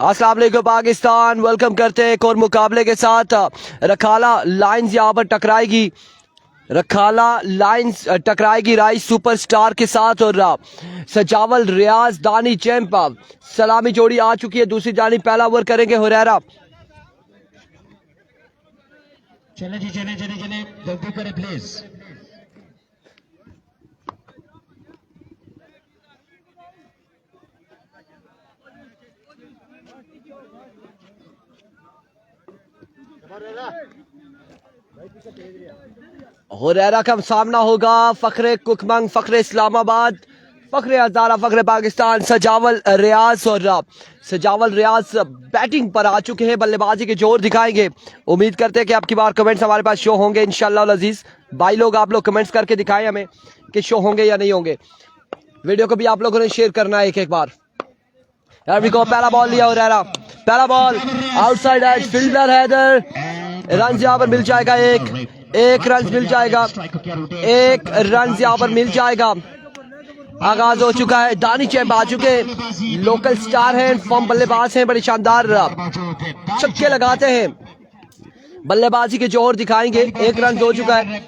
अस्सलाम वालेकुम पाकिस्तान, वेलकम करते हैं एक और मुकाबले के साथ। रखाला लाइंस यहाँ पर टकराएगी, रखाला लाइंस टकराएगी राइस सुपरस्टार के साथ और सजावल रियाज दानी चैंप। सलामी जोड़ी आ चुकी है, दूसरी जानी पहला ओवर करेंगे हुरैरा। चले जी चले चले चले जल्दी करें प्लीज। हुरैरा का सामना होगा फखरे कुकमंग, फखरे इस्लामाबाद, फखरे हजारा, फखरे पाकिस्तान, सजावल रियाज। और सजावल रियाज बैटिंग पर आ चुके हैं, बल्लेबाजी के जोर दिखाएंगे। उम्मीद करते हैं कि आपकी बार कमेंट्स हमारे पास शो होंगे इंशाल्लाह अजीज। भाई लोग आप लोग कमेंट्स करके दिखाएं हमें कि शो होंगे या नहीं होंगे। वीडियो को भी आप लोगों ने शेयर करना है एक एक बार। पहला बॉल लिया हुरैरा, पहला ball outside edge, fielder Haider, run यहाँ पर मिल जाएगा, एक रन मिल जाएगा, एक रन यहाँ पर मिल जाएगा। आगाज हो चुका है, दानी चैंप आ चुके हैं, लोकल स्टार हैं, फॉर्म बल्लेबाज हैं, बड़े शानदार छक्के लगाते हैं, बल्लेबाजी के जोर दिखाएंगे। एक रन हो चुका है।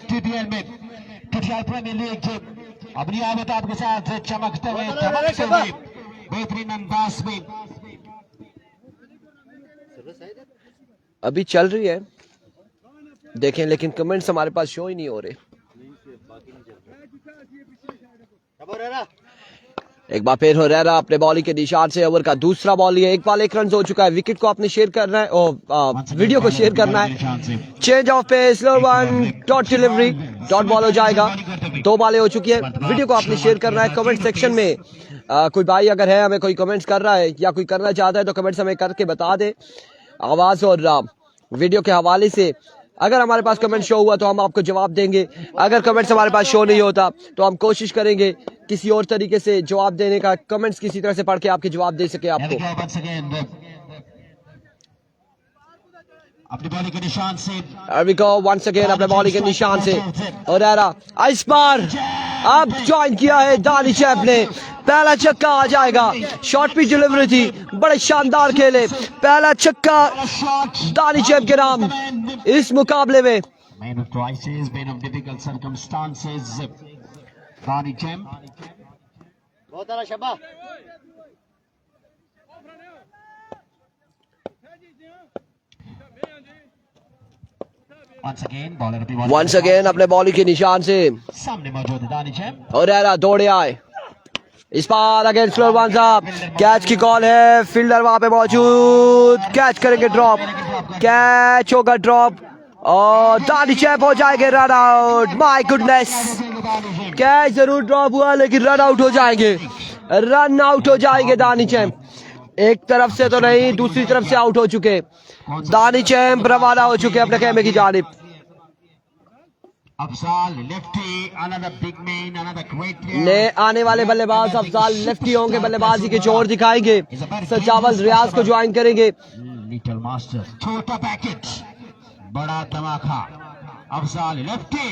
अपनी आदत आपके साथ चमकते हुए बेहतरीन अंदाज में अभी चल रही है, देखें, लेकिन कमेंट्स हमारे पास शो ही नहीं हो रहे। एक बार फिर हुरैरा अपने बॉलिंग के निशान से ओवर का दूसरा बॉल लिया, एक बॉल एक रन हो चुका है। विकेट को आपने शेयर करना है और वीडियो को शेयर करना है। Change of pace, slow one, dot delivery, dot ball हो जाएगा। दो बॉलें हो चुकी है। वीडियो को आपने शेयर करना है कमेंट सेक्शन में। कोई भाई अगर है, हमें कोई कमेंट्स कर रहा है या कोई करना चाहता है तो कमेंट्स हमें करके बता दे। आवाज और वीडियो के हवाले से अगर हमारे पास कमेंट शो हुआ तो हम आपको जवाब देंगे। अगर कमेंट्स हमारे पास शो नहीं होता तो हम कोशिश करेंगे किसी और तरीके से जवाब देने का, कमेंट्स किसी तरह से पढ़ के आपके जवाब दे सके आपको। अपनी बॉलिंग के निशान से वंस अगेन अपने बॉलिंग के निशान से हुरैरा इस बार अब ज्वाइन किया है दानी चैंप ने। पहला छक्का आ जाएगा, शॉर्ट पिच डिलीवरी थी, बड़े शानदार खेले। पहला छक्का दानी चैंप के नाम इस मुकाबले में। Man of crisis, man of difficult circumstances, दानी चैंप। बहुत सारा शबा। वंस अगेन अपने बॉलिंग के निशान से सामने मौजूद है दानी चैंप। हुरैरा दौड़े आए, इस बार अगेन स्लो वन साहब, कैच की कॉल है, फील्डर वहां पे मौजूद, कैच करेंगे, ड्रॉप, कैच होगा ड्रॉप और दानी चैंप हो जाएंगे run out. My goodness, catch जरूर ड्रॉप हुआ लेकिन रन आउट हो जाएंगे, रन आउट हो जाएंगे दानी चैंप। एक तरफ से तो नहीं, दूसरी तरफ से आउट हो चुके दानी चैंप, रवाना हो चुके अपने खेमे की जानिब। ने आने वाले बल्लेबाज अफजाल लेफ्टी होंगे, बल्लेबाजी के जोर दिखाएंगे। सजावल रियाज को ज्वाइन करेंगे। लिटिल मास्टर, छोटा पैकेट, बड़ा धमाका, अफजाल लेफ्टी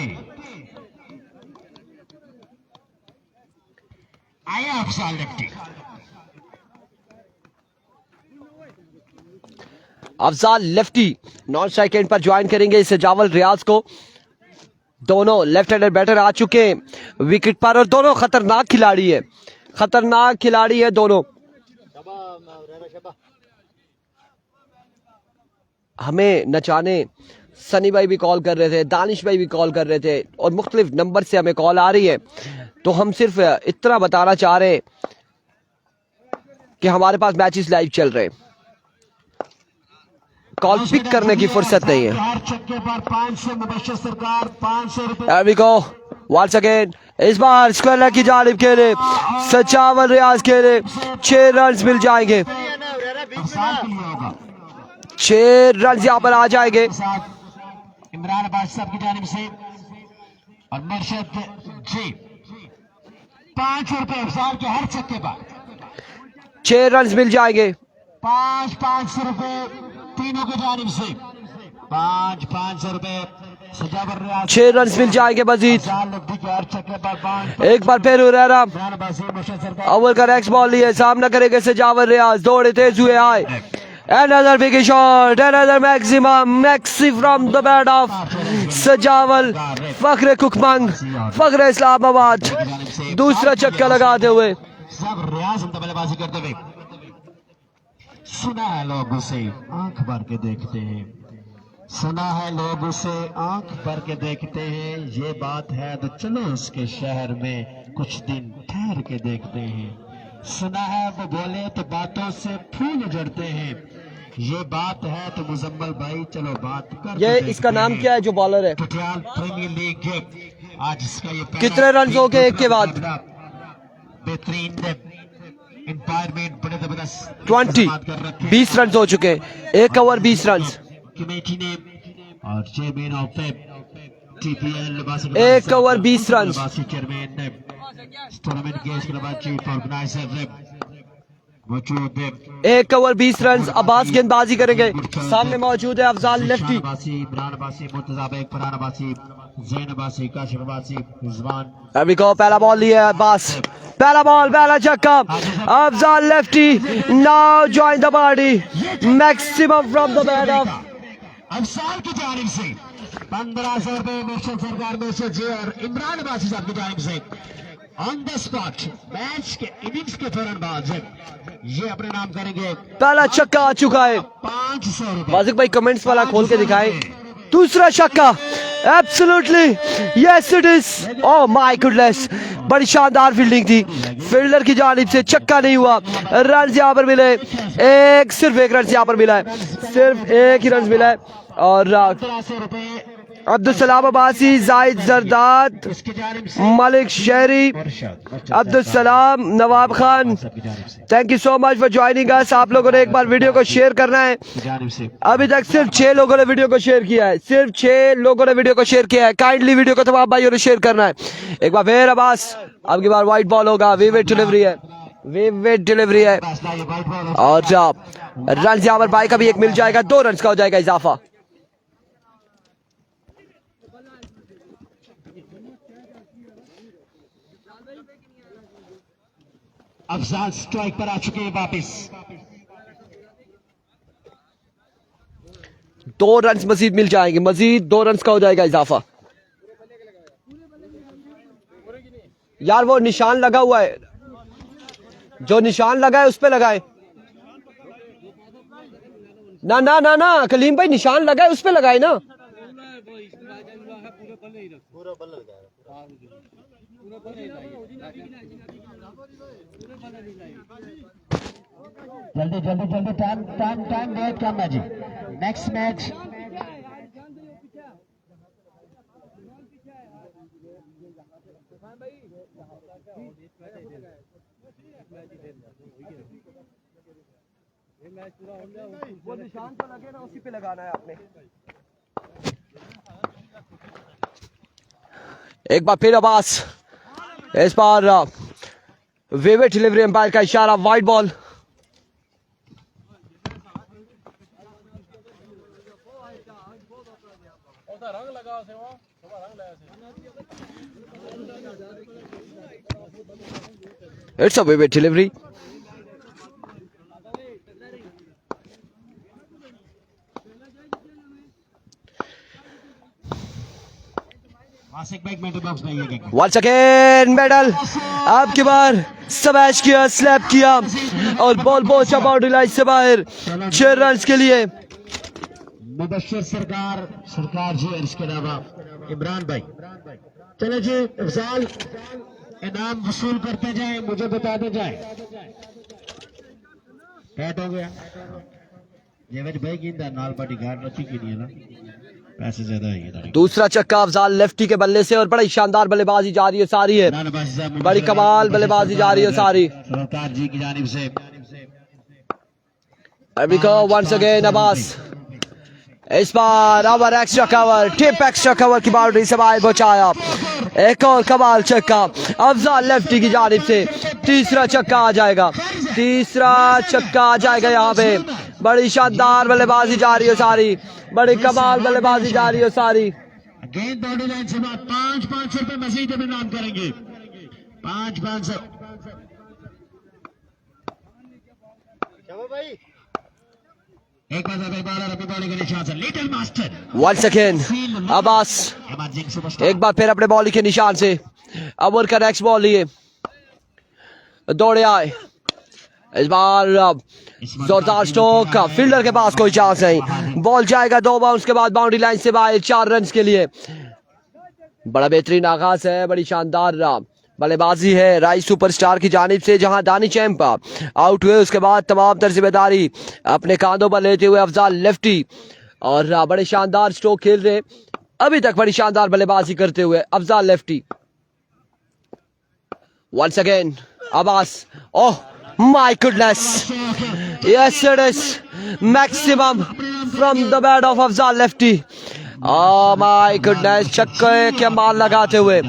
आया, Afzal lefty. Afzal lefty non strike and पर ज्वाइन करेंगे सजावल रियाज को। दोनों लेफ्ट हैंडर बैटर आ चुके हैं विकेट पर और दोनों खतरनाक खिलाड़ी है, खतरनाक खिलाड़ी है दोनों। हमें नचाने सनी भाई भी कॉल कर रहे थे, दानिश भाई भी कॉल कर रहे थे और मुख्तलिफ नंबर से हमें कॉल आ रही है। तो हम सिर्फ इतना बताना चाह रहे हैं कि हमारे पास मैचेस लाइव चल रहे हैं, कॉल पिक करने की फुर्सत नहीं है। वंस अगेन इस बार स्क्वायर की जानिब खेले सजावल रियाज खेले, 6 रन मिल जाएंगे, 6 रन यहाँ पर आ जाएंगे। इमरान अब्बास साहब की जानिब से और मुर्शद जी 5 रुपए अफजाल के हर छक्के पर 6 रन मिल जाएंगे। 500 रुपए तीनों की जानिब से, 500 रुपए सजावल रियाज 6 रन मिल जाएंगे मजीद। अफजाल लफ्टी के हर छक्के पर पॉइंट। एक बार फिर हुरैरा इमरान अब्बासी मुर्शद सरकार अव्वल का नेक्स्ट बॉल लिए सामना करेंगे सजावल रियाज। दौड़े तेज हुए आए। Another big shot, another maxi from the bat of सजावल फखरे कुकमंग फखरे इस्लामाबाद दूसरा छक्का लगाते हुए। सब रियाज अंत बल्लेबाजी करते हुए सुना है लोग उसे आंख भर के देखते हैं, सुना है लोग उसे आंख भर के देखते हैं, ये बात है तो चलो उसके शहर में कुछ दिन ठहर के देखते हैं, सुना है वो बोले तो बातों से फूल जड़ते हैं, ये बात है तो मुजम्मल भाई चलो बात कर। ये इसका नाम क्या है जो बॉलर है? पटियाला प्रीमियर लीग आज इसका ये कितने रन हो गए एक के बाद? बेहतरीन एम्पायरमेंट बड़े जबरदस्त 20 रन हो चुके हैं। 1 ओवर 20 रन। कमेटी ने और chairman of TPL 1 over 20 run. Chairman ने टूर्नामेंट के इसके बाद चीफ ऑर्गेनाइजर मौजूद है। 1 ओवर 20 रन। अब्बास गेंदबाजी करेंगे। सामने मौजूद है अफजाल लेफ्टी। इमरान अब्बासी मुर्तजा बेग फरहान अब्बासी जैन अब्बासी काशिफ अब्बासी रिजवान। अभी को पहला बॉल लिया है अब्बास। पहला बॉल पहला छक्का। Afzal lefty now join the party maximum from the bat of Afzal की जानिब से 1500 रुपए मुर्शद सरकार मुर्शद जी और इमरान अब्बासी साहब की जानिब से ऑन द स्पॉट मैच के इनिंग्स के फौरन बाद ये अपने नाम करेंगे। पहला छक्का आ चुका है। 500 रुपए। वाजिक भाई कमेंट्स वाला खोल के दिखाए। दूसरा छक्का absolutely yes it is. Oh my goodness बड़ी शानदार फील्डिंग थी फील्डर की जानिब से। छक्का नहीं हुआ। रन यहाँ पर मिले सिर्फ एक रन यहाँ पर मिला है। सिर्फ एक ही रन मिला है। और 1500 रुपए Abdul Salam Abbasi Zahid Zardad Malik Shahri Abdul Salam Nawab Khan thank you so much for joining us. आप लोगों ने एक बार वीडियो को शेयर करना है। अभी तक सिर्फ 6 लोगों ने वीडियो को शेयर किया है। सिर्फ 6 लोगों ने वीडियो को शेयर किया है। काइंडली वीडियो को तमाम भाइयों ने शेयर करना है। एक बार फिर अब्बास अब की बार वाइट बॉल होगा। विविड डिलीवरी है। विविड डिलीवरी है। और रन यहाँ पर भाई का भी एक मिल जाएगा। 2 रन का हो जाएगा इजाफा। अफजाल स्ट्राइक पर आ चुके हैं वापस। 2 रन मजीद मिल जाएंगे। मजीद 2 रन का हो जाएगा इजाफा। यार वो निशान लगा हुआ है। जो निशान लगा है उस पे लगाए। ना ना ना ना कलीम भाई निशान लगा है उस पे लगाए ना। जल्दी जल्दी जल्दी टाइम टाइम टाइम बहुत कम है जी। नेक्स्ट मैच वो निशान तो लगे ना उसी पे लगाना है आपने। एक बार फिर अब्बास इस बार विविड डिलीवरी एम्पायर का इशारा wide ball. It's a vivid delivery. Once again medal अब की बार स्मैश किया स्लैप किया और बॉल पहुंचा बाउंड्री लाइन से बाहर 6 रन के लिए। मुबश्शिर सरकार जी और इसके अलावा इमरान भाई चलो जी अफजाल इनाम वसूल करते जाए मुझे बताते जाए। कैट हो गया जेवेज भाई की नाल पार्टी गार्ड रखी की नहीं है ना पैसे ज्यादा है। दूसरा छक्का अफजाल लेफ्टी के बल्ले से और बड़ी शानदार बल्लेबाजी जा रही है सारी है। बड़ी कमाल बल्लेबाजी जा रही है सारी सरकार जी की जानिब से। अभी को वंस अगेन अब्बास इस बार over extra cover tip extra cover की बाउंड्री से बाहर पहुंचाया। एक और कमाल छक्का अफजाल लेफ्टी की जानिब से। तीसरा छक्का आ जाएगा। तीसरा छक्का आ जाएगा यहाँ पे। बड़ी शानदार बल्लेबाजी जा रही है सारी। बड़ी कमाल बल्लेबाजी जा रही है सारी। गेंद बॉडी लाइन से बात 500 रुपए मजीद हम इनाम करेंगे 500 एक बार अपनी बॉडी के निशान से little master once again Abbas एक बार फिर अपने बॉल के निशान से ओवर का नेक्स्ट बॉल लिए दौड़े आए इस बार जोरदार स्ट्रोक फील्डर के पास कोई चांस नहीं बॉल जाएगा 2 बाउंस के बाद बाउंड्री लाइन से बाहर 4 रन के लिए बड़ा बेहतरीन आगाज है बड़ी शानदार बल्लेबाजी है राइस सुपरस्टार की जानिब से जहां दानी चैंप आउट हुए उसके बाद तमाम तर जिम्मेदारी अपने कांधों पर लेते हुए अफजाल लेफ्टी और बड़े शानदार स्ट्रोक खेल रहे अभी तक बड़ी शानदार बल्लेबाजी करते हुए Afzal lefty once again Abbas oh my goodness yes it is maximum from the bat of Afzal lefty oh my goodness छक्के के मार लगाते हुए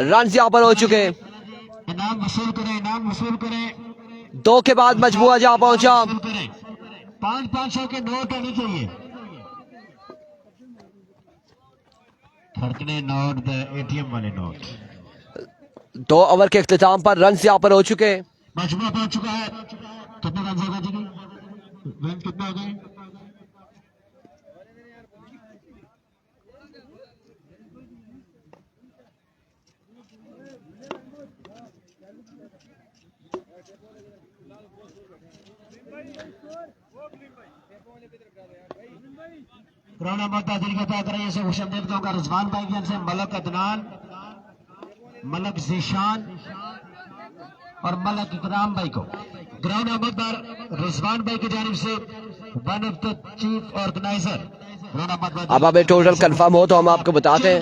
रन यहां पर हो चुके इनाम वसूल करें 2 के बाद मजबूआ जहां पहुंचा 500 के नोट होने चाहिए खड़कने नोट एटीएम वाले नोट 2 ओवर के इख्तिताम पर रन यहां पर हो चुके मजबूआ पहुंच चुका है कितने रन हो गए जी रन कितने हो गए ग्राउंड नंबर तय करें इसे खुशमदीद कहूंगा रिजवान भाई की से मलक अदनान मलक जीशान और मलक इकराम भाई को ग्राउंड नंबर पर रिजवान भाई की जानिब से one of the chief organiser अब हमें टोटल कंफर्म हो तो हम आपको बताते हैं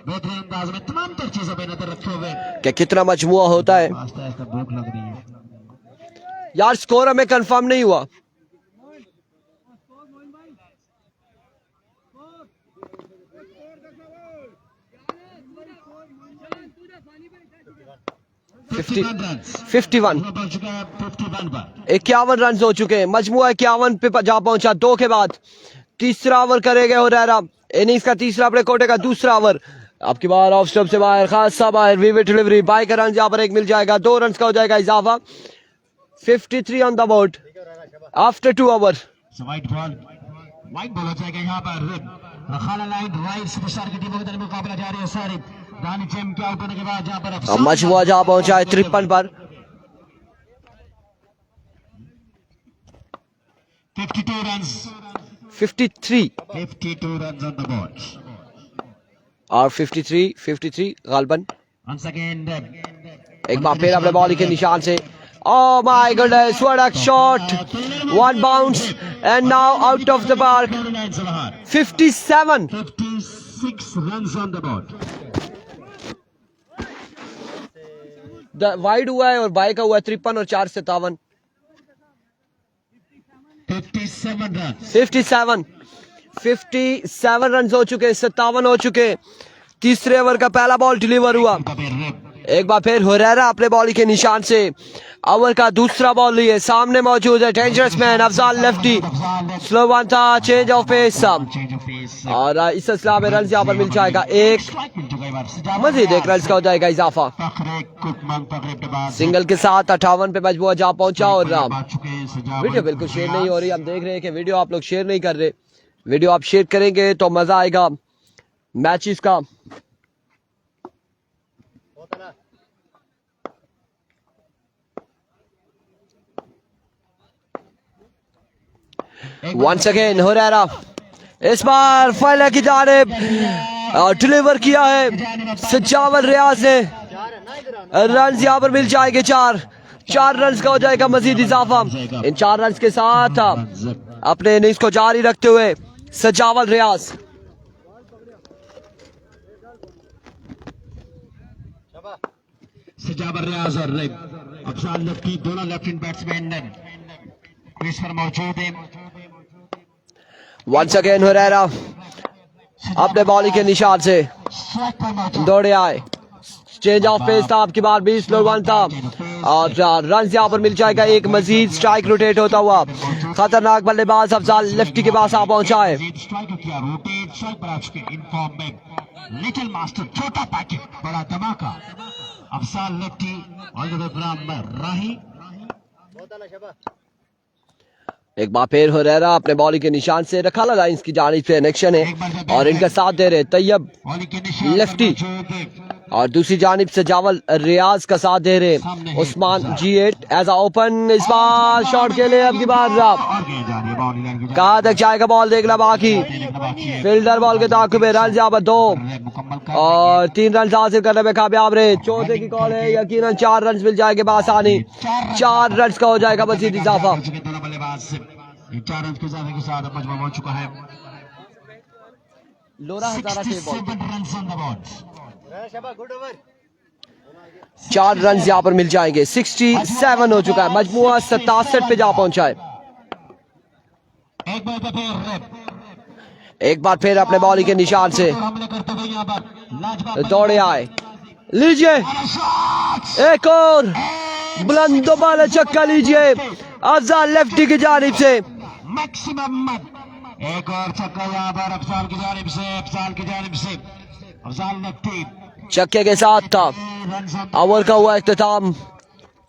बेहतरीन अंदाज में तमाम तर चीजों पे नजर रखे हुए कि कितना मजमुआ होता है भूख लग रही है यार स्कोर हमें कंफर्म नहीं हुआ 51 51 रन हो चुके हैं मजमुआ 51 पे जा पहुंचा 2 के बाद तीसरा ओवर करेंगे हुरैरा इनिंग्स का तीसरा अपने कोटे का दूसरा ओवर आपकी बार ऑफ स्टंप से बाहर खासा बाहर विविड डिलीवरी बाई का रन जहां पर एक मिल जाएगा 2 रन का हो जाएगा इजाफा 53 on the board after 2 over white ball हो जाएगा यहां पर खाला लाइन राइट सुपरस्टार की टीम के दरमियान मुकाबला जारी है सारी दानी चैंप के आउट होने के बाद जहां पर मजमुआ जहां पहुंचा है 53 पर 52 runs 52 runs on the board और 53 गालबन once again एक बार फिर अपने बॉल के निशान से Oh my goodness, what a shot! One bounce and now out of the park. 57. 56 runs on the board. Wide हुआ है और बाई का हुआ है 53 और 4 57. 57 runs. 57 रन हो चुके 57 हो चुके तीसरे ओवर का पहला बॉल डिलीवर हुआ एक बार फिर हुरैरा अपने बॉल के निशान से ओवर का दूसरा बॉल लिए सामने मौजूद है dangerous man Afzal lefty slow one था चेंज ऑफ पेस और इस सिलसिला में रन यहाँ पर मिल जाएगा एक मजीद एक रन का हो जाएगा इजाफा सिंगल के साथ 58 पे मजबूर जा पहुंचा और वीडियो बिल्कुल शेयर नहीं हो रही हम देख रहे हैं कि वीडियो आप लोग शेयर नहीं कर रहे वीडियो आप शेयर करेंगे तो मजा आएगा मैचेस का वंस अगेन हुरैरा इस बार फाइनल की जानिब डिलीवर किया है सजावल रियाज ने रन यहाँ पर मिल जाएंगे 4 रन का हो जाएगा मजीद इजाफा इन 4 रन के साथ अपने इनिंग्स को जारी रखते हुए सजावल रियाज और अफजाल लेफ्टी दोनों लेफ्ट हैंड बैट्समैन क्रीज पर मौजूद हैं वंस अगेन हुरैरा अपने बॉलिंग के निशान से दौड़े आए चेंज ऑफ पेस था, आपकी बार 20 लोग वन था और रन यहाँ पर मिल जाएगा एक मजीद। स्ट्राइक रोटेट होता हुआ खतरनाक बल्लेबाज अफजाल लेफ्टी के पास आ पहुंचा है। लिटिल मास्टर छोटा पैकेट बड़ा धमाका, अफजाल लेफ्टी राही। एक बार फिर हुरैरा अपने बॉलिंग के निशान से रखाला लाइंस की जानिब से कनेक्शन है और इनका साथ दे रहे तैयब लेफ्टी और दूसरी जानिब से जावल रियाज का साथ दे रहे उस्मान G8 एज आ ओपन। इस बार शॉट के लिए अब की बार कहां तक जाएगा बॉल देखना बाकी। फील्डर बॉल के ताक़ुब में रन यहाँ पर 2 और 3 रन हासिल करने में कामयाब रहे। चौथे की कॉल है, यकीनन 4 रन मिल जाएंगे बासानी। 4 रन का हो जाएगा मजीद इजाफा। 4 रन के इजाफे के साथ मजमू हो चुका है। लोरा हजारा के बॉल 4 रन यहाँ पर मिल जाएंगे। 67 हो चुका है, मजमुआ 67 पे जा पहुंचा है। एक बार फिर अपने बॉलिंग के निशान से दौड़े आए, लीजिए एक और बुलंद बाला छक्का लीजिए अफजाल लेफ्टी की जानिब से। मैक्सिमम एक और छक्का यहाँ पर अफजाल की जानिब से, अफजाल की जानिब से। अफजाल लेफ्टी छक्के के साथ था ओवर का हुआ इख्तिताम।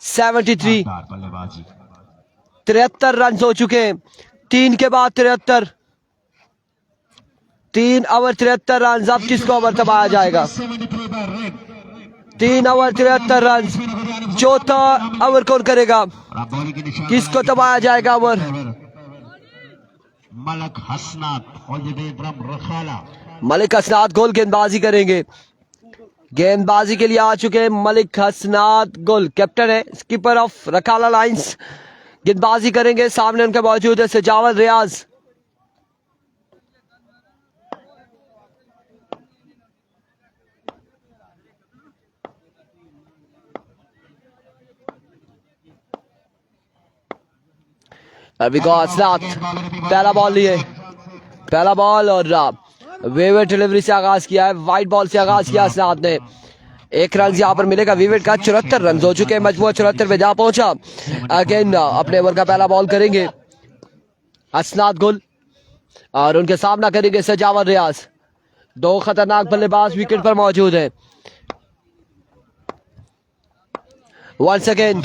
73 73 रन हो चुके हैं। 3 के बाद 73, 3 ओवर 73 रन। अब किसको ओवर दबाया जाएगा? 3 ओवर 73 रन। चौथा ओवर कौन करेगा? किसको दबाया जाएगा ओवर? मलिक हसनात मलिक हसनात गोल गेंदबाजी करेंगे। गेंदबाजी के लिए आ चुके हैं मलिक हसनात गोल, कैप्टन है, स्कीपर ऑफ रखाला लाइंस। गेंदबाजी करेंगे, सामने उनके मौजूद है सजावल रियाज। अभी को हसनात पहला बॉल लिए, पहला बॉल और वेवेट डिलीवरी से आगाज किया है, वाइट बॉल से आगाज किया हसनात ने। 1 रन यहाँ पर मिलेगा विवेट का। 74 रन हो चुके हैं, मजमूआ 74 पे जा पहुंचा। अगेन अपने ओवर का पहला बॉल करेंगे हसनात गुल और उनके सामना करेंगे सजावल रियाज। 2 खतरनाक बल्लेबाज विकेट पर मौजूद है। वंस अगेन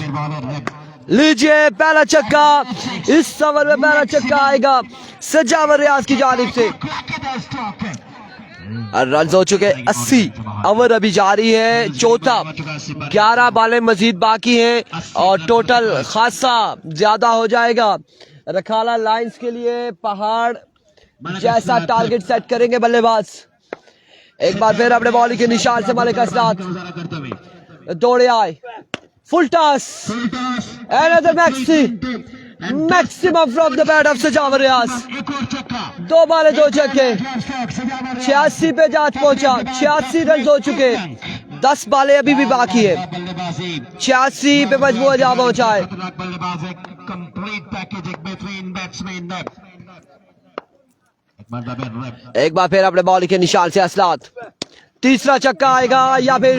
लीजिए पहला छक्का, इस ओवर में पहला छक्का आएगा सजावल रियाज की जानिब से। रन हो चुके 80। ओवर अभी जारी है, चौथा। 11 बालें मजीद बाकी हैं और टोटल खासा ज्यादा हो जाएगा। रखाला लाइंस के लिए पहाड़ जैसा टारगेट सेट करेंगे बल्लेबाज। एक बार फिर अपने बॉलिंग के निशान से मलिक हसनात दौड़े आए, full toss, another maximum from the bat of सजावल रियाज। 2 बालें 2 छक्के, 86 पे जा पहुंचा। 86 रन हो चुके, 10 बालें अभी भी बाकी है। 86 पे मजबूर जा पहुंचा है। एक बार फिर अपने बॉलिंग के निशान से हसनात, तीसरा छक्का आएगा या फिर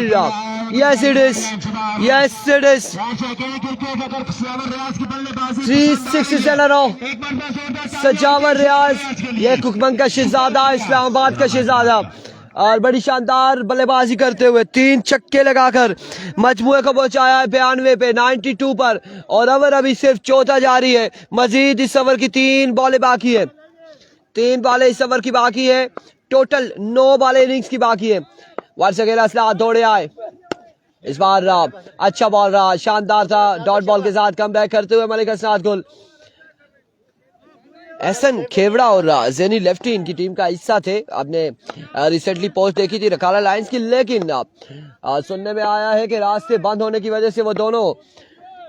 yes it is, yes it is. 367 सजावल रियाज, ये कुकमंग का शहजादा, इस्लामाबाद का शहजादा, और बड़ी शानदार बल्लेबाजी करते हुए 3 छक्के लगाकर मजमुए को पहुंचाया है 92 पे, 92 पर। और ओवर अभी सिर्फ चौथा जारी है। मजीद इस ओवर की 3 बॉलें बाकी है, 3 बॉलें इस ओवर की बाकी है। टोटल 9 बॉलें इनिंग्स की बाकी है। वर्ष अकेला असला दौड़े आए, इस बार अच्छा बॉल रहा, शानदार था। डॉट बॉल के साथ कम बैक करते हुए मलिक हसनात गोल। एहसन खेवड़ा और जेनी लेफ्टी इनकी टीम का हिस्सा थे। आपने रिसेंटली पोस्ट देखी थी रखाला लाइंस की, लेकिन सुनने में आया है कि रास्ते बंद होने की वजह से वो दोनों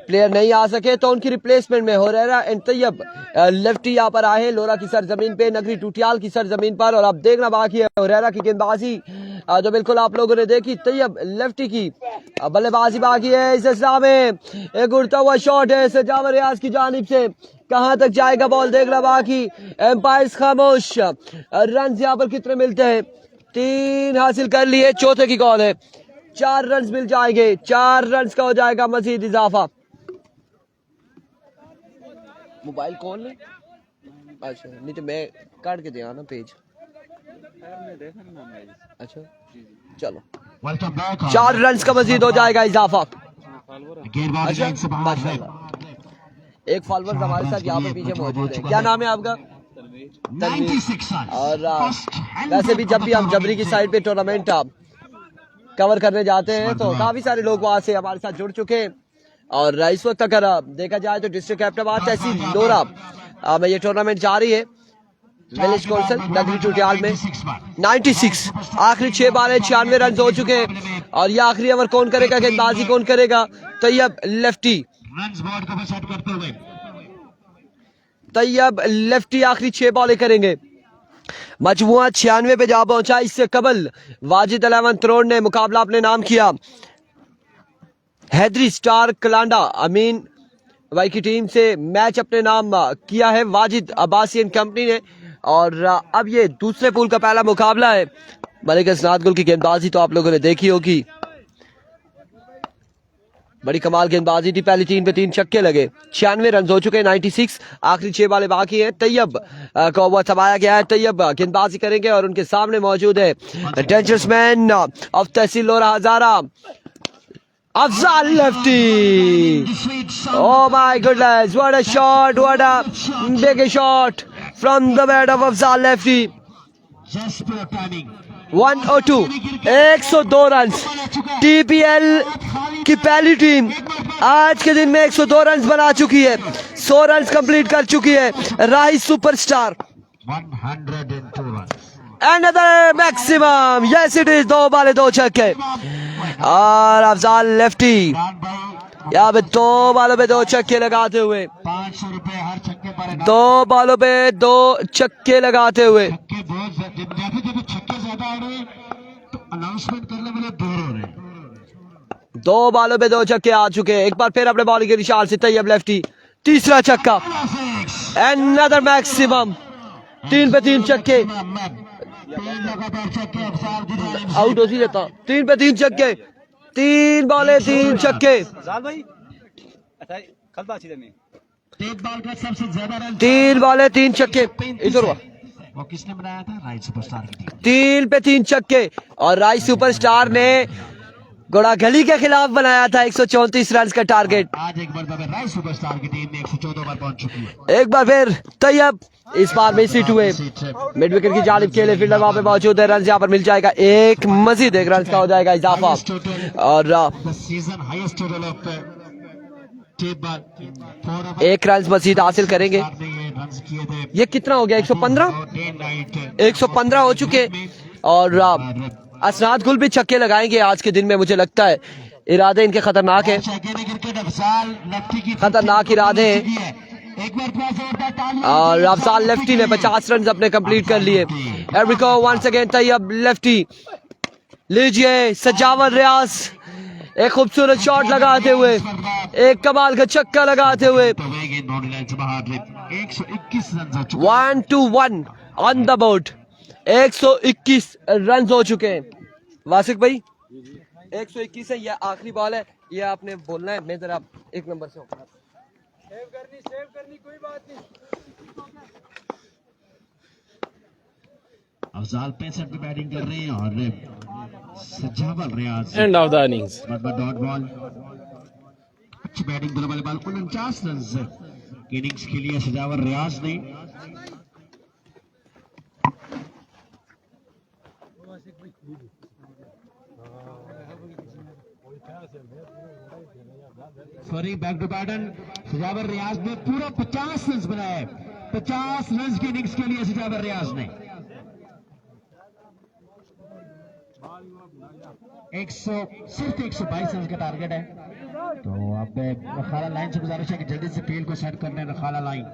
प्लेयर नहीं आ सके, तो उनकी रिप्लेसमेंट में हुरैरा एंड तैयब लेफ्टी यहाँ पर आए हैं। लोरा की सरजमीन पे, नगरी टूटियाल की सरजमीन पर। और अब देखना बाकी है हुरैरा की गेंदबाजी जो बिल्कुल आप लोगों ने देखी, तैयब लेफ्टी की बल्लेबाजी बाकी है। इस सिलसिला में एक उड़ता हुआ शॉट है सजावल रियाज की जानिब से, कहां तक जाएगा बॉल देखना बाकी। एम्पायर्स खामोश। रन यहाँ पर कितने मिलते हैं? 3 हासिल कर लिए, चौथे की कॉल है। 4 रन मिल जाएंगे, 4 रन का हो जाएगा मजीद इजाफा। मोबाइल कौन है? अच्छा नहीं तो मैं काट के दिया ना पेज। अच्छा चलो 4 रन का मजीद हो जाएगा इजाफा। अच्छा माशाल्लाह। एक फॉलोअर हमारे साथ यहाँ पे पीछे मौजूद है। क्या नाम है आपका? और वैसे भी जब भी हम जबरी की साइड पे टूर्नामेंट कवर करने जाते हैं तो काफी सारे लोग वहां से हमारे साथ जुड़ चुके हैं। और इस वक्त अगर देखा जाए तो डिस्ट्रिक्ट कैप्टन तहसील लोरा में ये टूर्नामेंट जारी है। विलेज कौंसिल नगरी टुटियाल में 96 आखिरी 6 बार 96 रन हो चुके हैं। और ये आखिरी ओवर कौन करेगा, गेंदबाजी कौन करेगा? तैयब लेफ्टी, तैयब लेफ्टी आखिरी 6 बॉलें करेंगे। मजमुआ 96 पे जा पहुंचा। इससे कबल वाजिद 11 तरोड़ ने मुकाबला अपने नाम किया। हैदरी स्टार कलांडा अमीन भाई की टीम से मैच अपने नाम किया है वाजिद अब्बासी एंड कंपनी ने। और अब ये दूसरे पूल का पहला मुकाबला है। मलिक असनाद गुल की गेंदबाजी तो आप लोगों ने देखी होगी, बड़ी कमाल गेंदबाजी थी। पहली 3 पे 3 छक्के लगे। 96 रन हो चुके हैं। 96 आखिरी 6 बालें बाकी हैं। तैयब को ओवर थमाया गया है। तैयब गेंदबाजी करेंगे और उनके सामने मौजूद है डेंजरस मैन ऑफ तहसील Lora Hazara Afzal lefty. Oh my goodness, what a shot, what a big shot from the bat of Afzal lefty. 102 102 run. TPL की पहली टीम आज के दिन में 102 रन बना चुकी है। 100 रन कंप्लीट कर चुकी है राही superstar. 102 runs. Another maximum, yes it is। 2 बाले 2 छक्के और अफजाल लेफ्टी यहाँ पे 2 बालों पे 2 छक्के लगाते हुए 500 रुपए हर छक्के पर। 2 बालों पे 2 छक्के लगाते हुए छक्के बहुत जब छक्के ज्यादा आ रहे तो अनाउंसमेंट करने वाले दूर हो रहे। 2 बालों पे 2 छक्के आ चुके हैं। एक बार फिर अपने बॉलिंग के निशान से तैयब लेफ्टी तीसरा छक्का। Another maximum 3 पे 3 छक्के आउट हो ही रहता। 3 पे 3 छक्के 3 बॉले 3 छक्के। सबसे ज्यादा रन 3 बॉले 3 छक्के। इधर हुआ वो किसने बनाया था? राइट सुपरस्टार की टीम। 3 पे 3 छक्के और राइट सुपरस्टार ने गोड़ा गली के खिलाफ बनाया था 134 रन का टारगेट। आज एक बार राइट सुपरस्टार की टीम में 114 पर पहुंच चुकी है। एक बार फिर तैयब इस बार में सीट हुए मिड विकेट की जानिब खेले। फील्डर वहां पे मौजूद है। रन यहाँ पर मिल जाएगा एक मजीद 1 रन का हो जाएगा इजाफा। और 1 रन मजीद हासिल करेंगे। ये कितना हो गया? 115 हो चुके। और असनाद गुल भी छक्के लगाएंगे आज के दिन में। मुझे लगता है इरादे इनके खतरनाक है, खतरनाक इरादे हैं। और अफजाल लेफ्टी ने 50 रन अपने कंप्लीट कर लिए। एवरिको वंस अगेन तैयब लेफ्टी। लीजिए सजावल रियाज एक खूबसूरत शॉट लगाते हुए, एक कमाल का छक्का लगाते हुए 1-1 ऑन द बोर्ड। 121 रन हो चुके हैं। वासिक भाई 121 है। यह आखिरी बॉल है, ये आपने बोलना है। मैं जरा 1 नंबर से सेव करनी कोई बात नहीं। अफजाल 65 पे बैटिंग कर रहे हैं और Sajawal Riaz end of the innings dot ball. अच्छी बैटिंग दोनों वाले बॉल 49 रन इनिंग्स के लिए सजावल रियाज ने। Sorry back to batting. Sajawal Riaz ने पूरा 50 रन बनाए। 50 रन की इनिंग्स के लिए सजावर रियाज ने 122 रन का टारगेट है। तो अब रखाला लाइन से गुजारिश है कि जल्दी से फील्ड को सेट करने। रखाला लाइन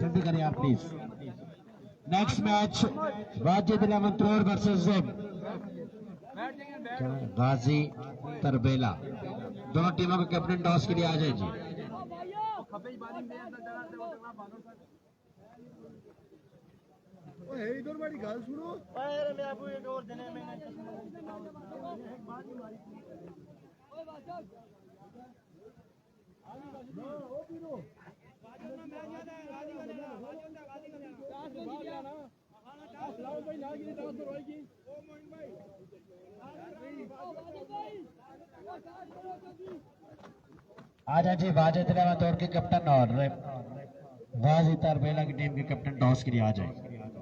जल्दी करें आप please. Next match Wajid 11 Tarod versus Ghazi Tarbela. दोनों टीमों के कैप्टन टॉस के लिए आ जाए जी। आजा जी वाजिद रवा दौर के कैप्टन और वाजिद अरबेला की टीम के कैप्टन टॉस के लिए आ जाए,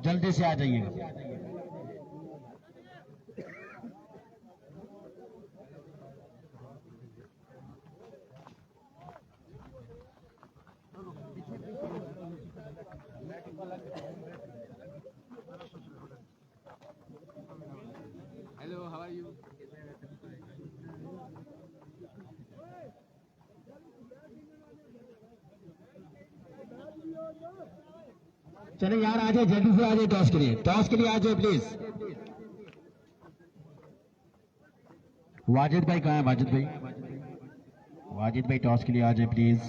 जल्दी से आ जाइएगा। Hello, how are you? चले यार आ जाए, जल्दी से आ जाए टॉस के लिए, टॉस के लिए आ जाए प्लीज। वाजिद भाई कहाँ है? वाजिद भाई, वाजिद भाई टॉस के लिए आ जाए प्लीज।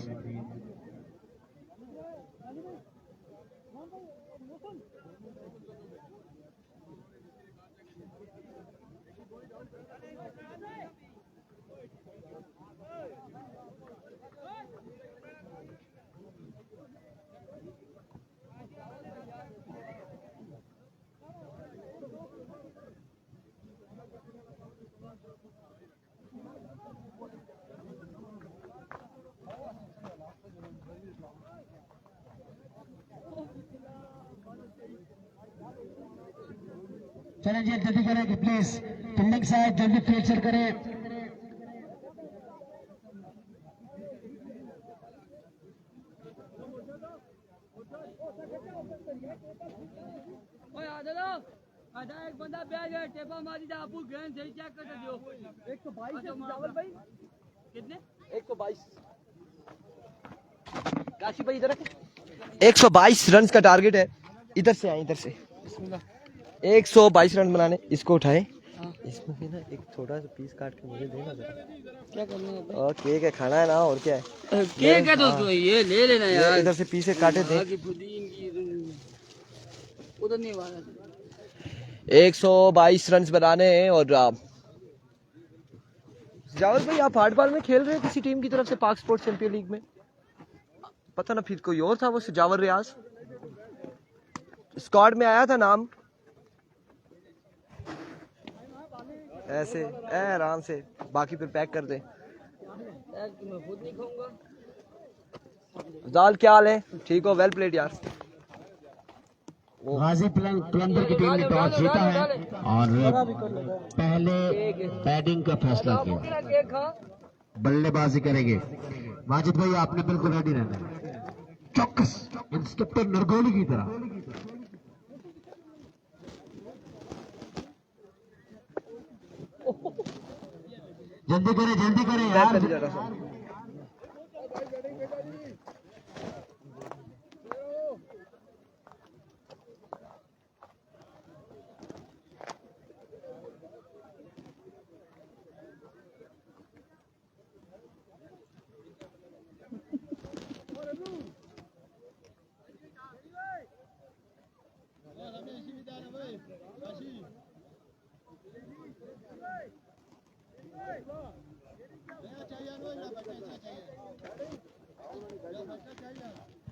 चलें जी जल्दी करें प्लीज, फील्डिंग साइड जल्दी फील्ड करें। आधा एक बंदा बैठ है टेपा मारी जा आपू गेंद सही चेक कर दियो 122 है चावल भाई कितने 122 काशी भाई इधर 122 रन का टारगेट है। इधर से आए, इधर से 122 रन बनाने। इसको उठाए, इसमें भी ना एक थोड़ा सा पीस काट के मुझे देना जरा। क्या करना है और केक है, खाना है ना, और क्या है। केक है तो ये ले लेना यार, इधर से पीसे काटे थे। उधर नहीं वाला 122 रन बनाने हैं। और जावल भाई आप हार्डबॉल में खेल रहे हैं किसी टीम की तरफ से पाक स्पोर्ट्स चैंपियन लीग में? पता ना, फिर कोई और था वो सजावल रियाज स्क्वाड में आया था नाम। ऐसे आराम से, बाकी फिर पैक कर दे। जाल क्या हाल है? ठीक हो? वेल प्लेड यार। गाजी प्लंबर की टीम ने टॉस जीता है और पहले बैटिंग का फैसला किया, बल्लेबाजी करेंगे। वाजिद भाई आपने बिल्कुल रेडी रहना है, चौकस इंस्पेक्टर नरगोली की तरह। जल्दी करें यार।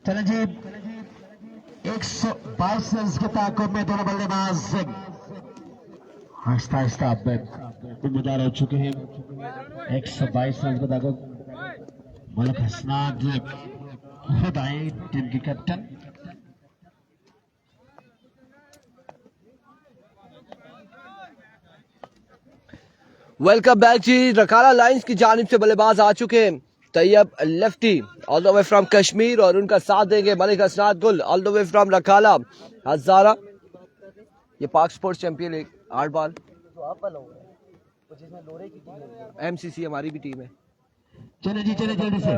चले जी 122 रन के ताक़ुब में दोनों बल्लेबाज आहिस्ता आहिस्ता जिम्मेदार हो चुके हैं। 122 रन के ताक़ुब। मलिक हसनाद खुद आए टीम के captain. Welcome back ji. Rakala lines की जानिब से बल्लेबाज आ चुके हैं Tayyab lefty all the way from Kashmir, और उनका साथ देंगे Malik Hasnad Gul all the way from Rakala Hazara. ये Pak sports champion league hardball MCC हमारी भी टीम है। चले जी चले जल्दी से।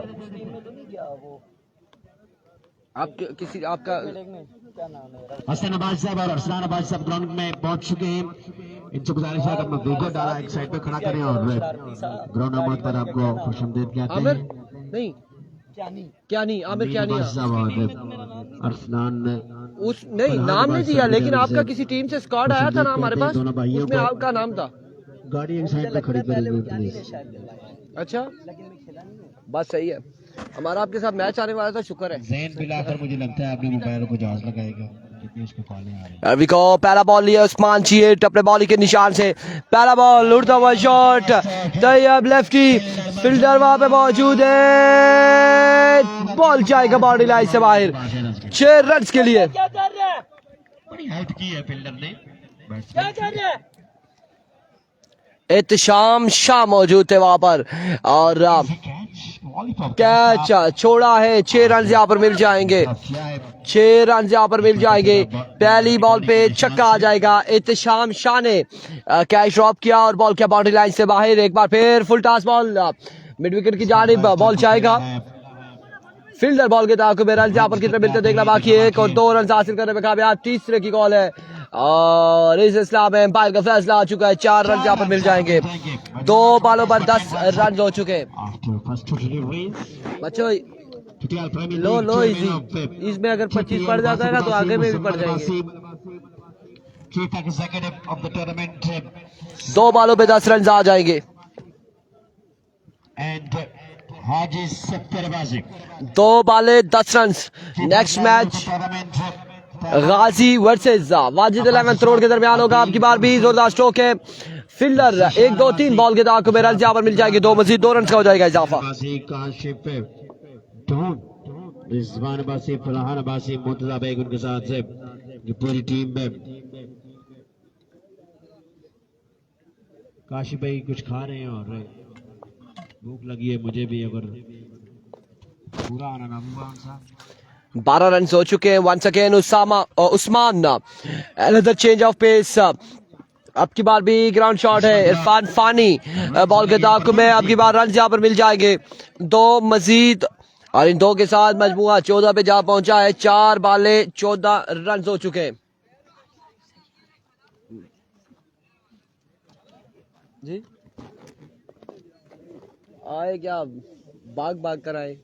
आप किसी आपका हसन नवाज साहब और अरसलान नवाज साहब ग्राउंड में पहुंच चुके हैं। इनसे गुजारिश है कि अपना वीडियो डाला एक साइड पे खड़ा करें और ग्राउंड नंबर पर आपको खुशआमदीद कहते हैं। नहीं क्या नहीं आमिर क्या नहीं साहब और अरसलान उस नहीं नाम नहीं दिया, लेकिन आपका किसी टीम से स्क्वाड आया था ना हमारे पास, उसमें आपका नाम था। गाड़ी एक साइड पे खड़ी करेंगे प्लीज। अच्छा बस सही है, हमारा आपके साथ मैच आने वाला था, शुक्र है। जैन बिलाकर मुझे लगता है अपने मोबाइल को चार्ज लगाएगा क्योंकि उसको कॉलें आ रही अभी को पहला बॉल लिया उस्मान चीट अपने बॉल के निशान से, पहला बॉल उड़ता हुआ शॉट, तैयब लेफ्टी फील्डर वहां पे मौजूद है, बॉल जाएगा बाउंड्री लाइन से बाहर, 6 रन के लिए। क्या कर रहे हैं? बड़ी हेल्प की है फील्डर ने। क्या कर रहे हैं? एहतशाम शाह मौजूद थे वहां पर और कैच छोड़ा है, 6 रन यहाँ पर मिल जाएंगे, 6 रन यहाँ पर मिल जाएंगे। पहली बॉल पे छक्का आ जाएगा, एहतशाम शाह ने कैच ड्रॉप किया और बॉल किया बाउंड्री लाइन से बाहर। एक बार फिर full toss ball mid wicket की जानिब बॉल जाएगा, फील्डर बॉल के ताक़ुब में रन यहाँ पर कितने मिलते देखना बाकी है, 1 और 2 रन हासिल करने में कामयाब। तीसरे की कॉल है और इस इस्लाम में एम्पायर का फैसला आ चुका है, 4 रन यहाँ पर मिल जाएंगे। 2 बॉलों पर 10 रन हो चुके हैं। बच्चों लो इजी, इसमें अगर 25 पड़ जाता है ना तो आगे में भी पड़ जाएंगे। 2 बॉलों पे 10 रन आ जाएंगे। 2 बाले 10 रन। नेक्स्ट मैच गाजी वर्सेस वाजिद 11 करोड़ के दरमियान होगा। आपकी बार भी जोरदार स्ट्रोक है, फील्डर 1 2 3 बॉल के ताक़ुब में रन यहाँ पर मिल जाएंगे, 2 मजीद 2 रन का हो जाएगा इजाफा। रिजवान अब्बासी, फरहान अब्बासी, मुर्तजा बेग उनके साथ से पूरी टीम में। काशिफ भाई कुछ खा रहे हैं और भूख लगी है मुझे भी, अगर पूरा आना ना हुआ। 12 रन हो चुके हैं। Once again Usman another change of pace, अब की बार भी ग्राउंड शॉट है, इरफान फानी बॉल के ताक़ुब में, अब की बार रन यहाँ पर मिल जाएंगे 2 मजीद और इन 2 के साथ मजमुआ 14 पे जा पहुंचा है। 4 बाले 14 रन हो चुके हैं जी। आए क्या भाग भाग कर आए।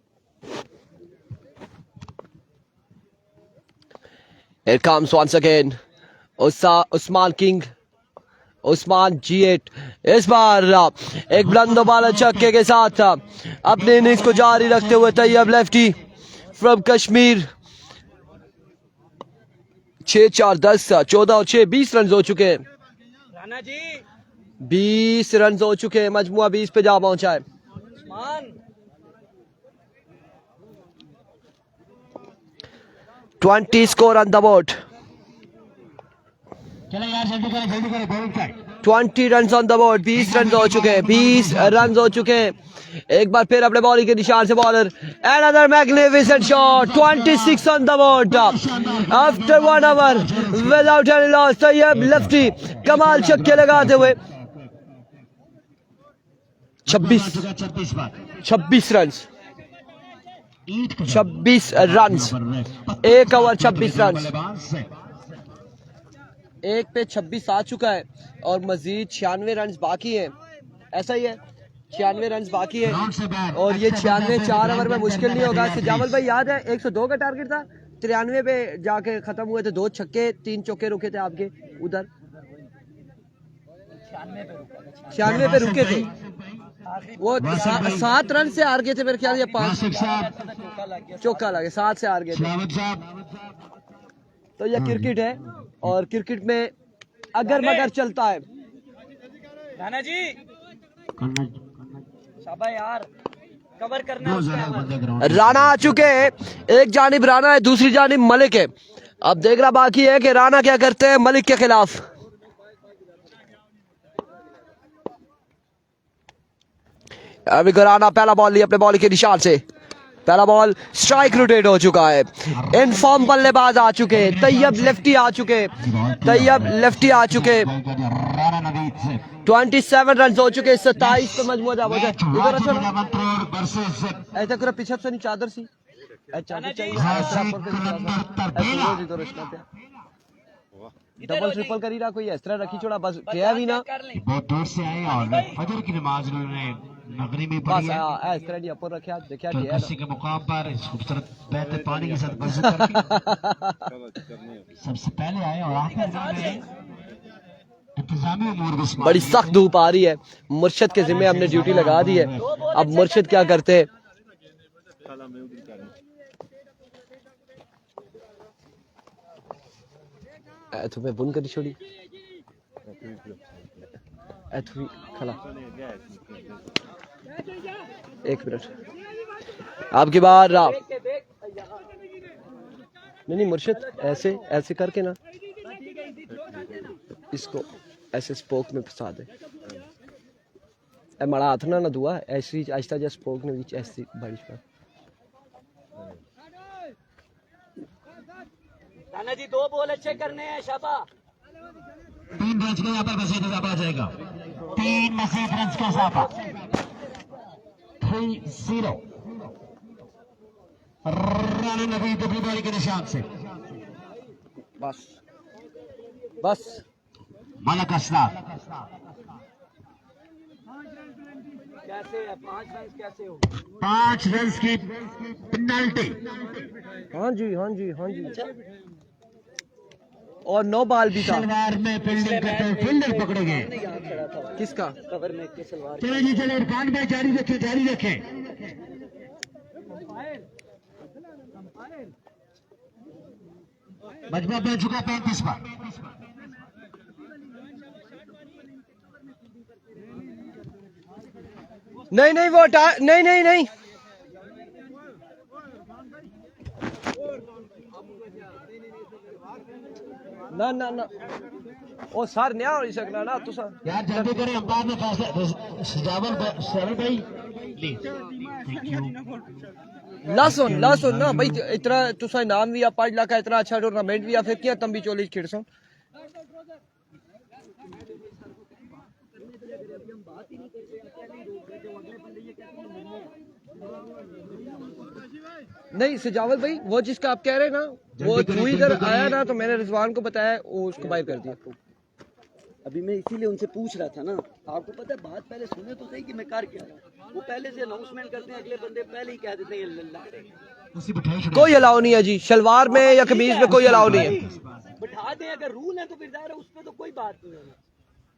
Here comes once again Usman king, Usman G8 इस बार एक बुलंद बाला छक्के के साथ अपने इनिंग्स को जारी रखते हुए तैयब लेफ्टी फ्रॉम कश्मीर। 6 4 10 14 और 6 20 रन हो चुके हैं। राणा जी 20 रन हो चुके हैं, मजमुआ 20 पे जा पहुंचा है। Usman 20 score on the board, चलो यार जल्दी करें ball time. 20 run on the board, 20 run हो चुके हैं, 20 रन हो चुके हैं। एक बार फिर अपने बॉलिंग के निशान से bowler, another magnificent shot, 26 on the board after 1 hour without any loss। Tayyab lefty कमाल छक्के लगाते हुए 26 रन, 26 रन, 1 ओवर 26 रन, 1 पे 26 आ चुका है और मजीद 96 रन बाकी है। ऐसा ही है, 96 रन बाकी है और ये 96 4 ओवर में मुश्किल नहीं होगा। सजावल भाई याद है 102 का टारगेट था, 93 पे जाके खत्म हुए थे, 2 छक्के 3 चौके रुके थे आपके उधर, 96 पे रुके थे वो 7 रन से हार गए थे मेरे ख्याल से, 5 चौका लगे, 7 से हार गए थे। तो ये क्रिकेट है और क्रिकेट में अगर मगर चलता है। राणा जी शाबाश यार, कवर करना है। राणा आ चुके हैं, एक जानिब राणा है, दूसरी जानिब मलिक है। अब देखना बाकी है कि राणा क्या करते हैं मलिक के खिलाफ। अभी राणा पहला बॉल लिया अपने बॉल के निशान से, पहला बॉल स्ट्राइक रोटेट हो चुका है। इनफॉर्म बल्लेबाज आ चुके हैं, तैयब लेफ्टी आ चुके, तैयब लेफ्टी आ चुके। 27 रन हो चुके, 27 पे मजमूआ जा इधर। अच्छा ऐसा करो पीछे से नहीं चादर सी डबल ट्रिपल करी रहा कोई इस तरह रखी छोड़ा बस गया भी ना। बहुत दूर से आए और फजर की नमाज उन्होंने नगरी में बस पड़ी है इस तरह नहीं ऊपर रखा देखा तो कि कुर्सी के मुकाम पर इस खूबसूरत बहते पानी के साथ मस्जिद करके सबसे पहले आए और आखिर में इंतजामी उमूर को संभाल बड़ी लिया। सख्त धूप आ रही है, मुर्शिद के जिम्मे हमने ड्यूटी लगा दी है। अब मुर्शिद क्या करते हैं? तुम्हें बुन करी छोड़ी खला एक मिनट आपकी बार नहीं मुर्शिद ऐसे ऐसे करके ना इसको ऐसे स्पोक में फंसा दे। मड़ा हाथ ना दुआ ऐसी आहिस्ता जा स्पोक ने बीच ऐसी बारिश पर ताना जी 2 बॉल अच्छे करने हैं शाबा। 3 रन का यहाँ पर मजीद इजाफा आ जाएगा 3 मजीद रन का इजाफा 3-0 राना नवीद अपनी बारी के निशान से बस बस मलक असलार कैसे है 5 रन कैसे हो? 5 रन की पेनल्टी हाँ जी हाँ जी हाँ जी और 9 बॉल भी था। सलवार में फील्डिंग करते हुए फील्डर पकड़े गए किसका? कवर में के सलवार चले जी चले इरफान भाई जारी रखें जारी रखें मजबूत बन चुका 35 पर नहीं नहीं वो नहीं नहीं नहीं ना ना ना ओ सर नहीं हो सकना ना तुसा यार जल्दी करें अंपायर ने फैसला सजावल भाई प्लीज थैंक यू ला सुन ना भाई इतना तुसा इनाम भी आ 5 लाख का इतना अच्छा टूर्नामेंट भी आ फिर क्या तंबी चोली खिड़सो नहीं सजावल भाई वो जिसका आप कह रहे हैं ना वो तू इधर आया ना तो मैंने रिजवान को बताया वो उसको बाहर कर दिया। अभी मैं इसीलिए उनसे पूछ रहा था ना, आपको पता है बात पहले सुने तो सही कि मैं कर क्या रहा हूँ। वो पहले से अनाउंसमेंट करते हैं, अगले बंदे पहले ही कह देते हैं ये लड़ रहे हैं। उसी बिठाई छोड़े कोई अलाउ नहीं है जी शलवार में या कमीज में कोई अलाउ नहीं है। बिठा दें अगर रूल है तो फिर ज़ाहिर है उस पर तो कोई बात नहीं है,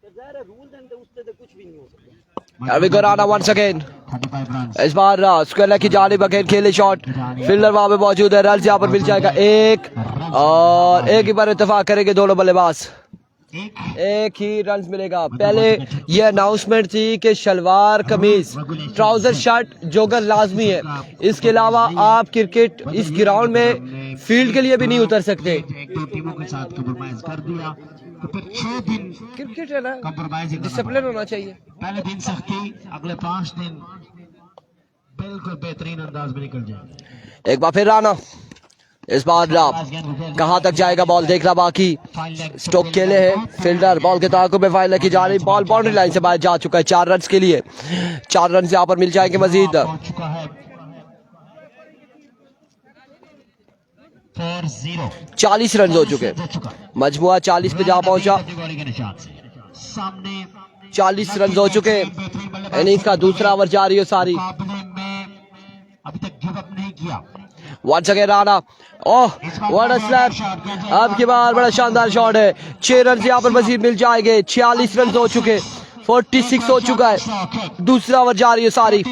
तो ज़ाहिर है रूल है तो उस पर तो कुछ भी नहीं हो सकता। Here we go Rana once again. 35 run इस बार स्क्वायर की जानिब अगेन खेले शॉट फील्डर वहां पे मौजूद है। रन यहाँ पर मिल जाएगा एक और एक ही बार इत्तेफाक करेंगे दोनों बल्लेबाज एक ही रन मिलेगा। पहले ये अनाउंसमेंट थी कि शलवार कमीज ट्राउजर शर्ट जोगर लाजमी है, इसके अलावा आप क्रिकेट इस ग्राउंड में फील्ड के लिए भी नहीं उतर सकते। 1-2 टीमों के साथ कंप्रोमाइज कर दिया तो फिर 6 दिन क्रिकेट है ना कंप्रोमाइज डिसिप्लिन होना चाहिए। पहले दिन सख्ती अगले 5 दिन बिल्कुल बेहतरीन अंदाज में निकल जाए। एक बार फिर राना इस बार कहां तक जाएगा बॉल देखना बाकी। स्टोक खेले है फील्डर बॉल के ताकुब में फाइनल की जा रही बॉल बाउंड्री लाइन से बाहर जा चुका है। 4 रन के लिए 4 रन यहाँ पर मिल जाएंगे मजीद। 40 रन हो चुके मजमुआ 40 पे जा पहुंचा। 40 रन हो चुके इनिंग्स का दूसरा ओवर जारी है सारी। अभी तक गिव अप नहीं किया। Once again Rana oh what a slap अब की बार बड़ा शानदार शॉट है। 6 रन यहाँ पर मजीद मिल जाएंगे। 46 रन हो चुके 46 हो चुका है दूसरा ओवर जारी है सारी।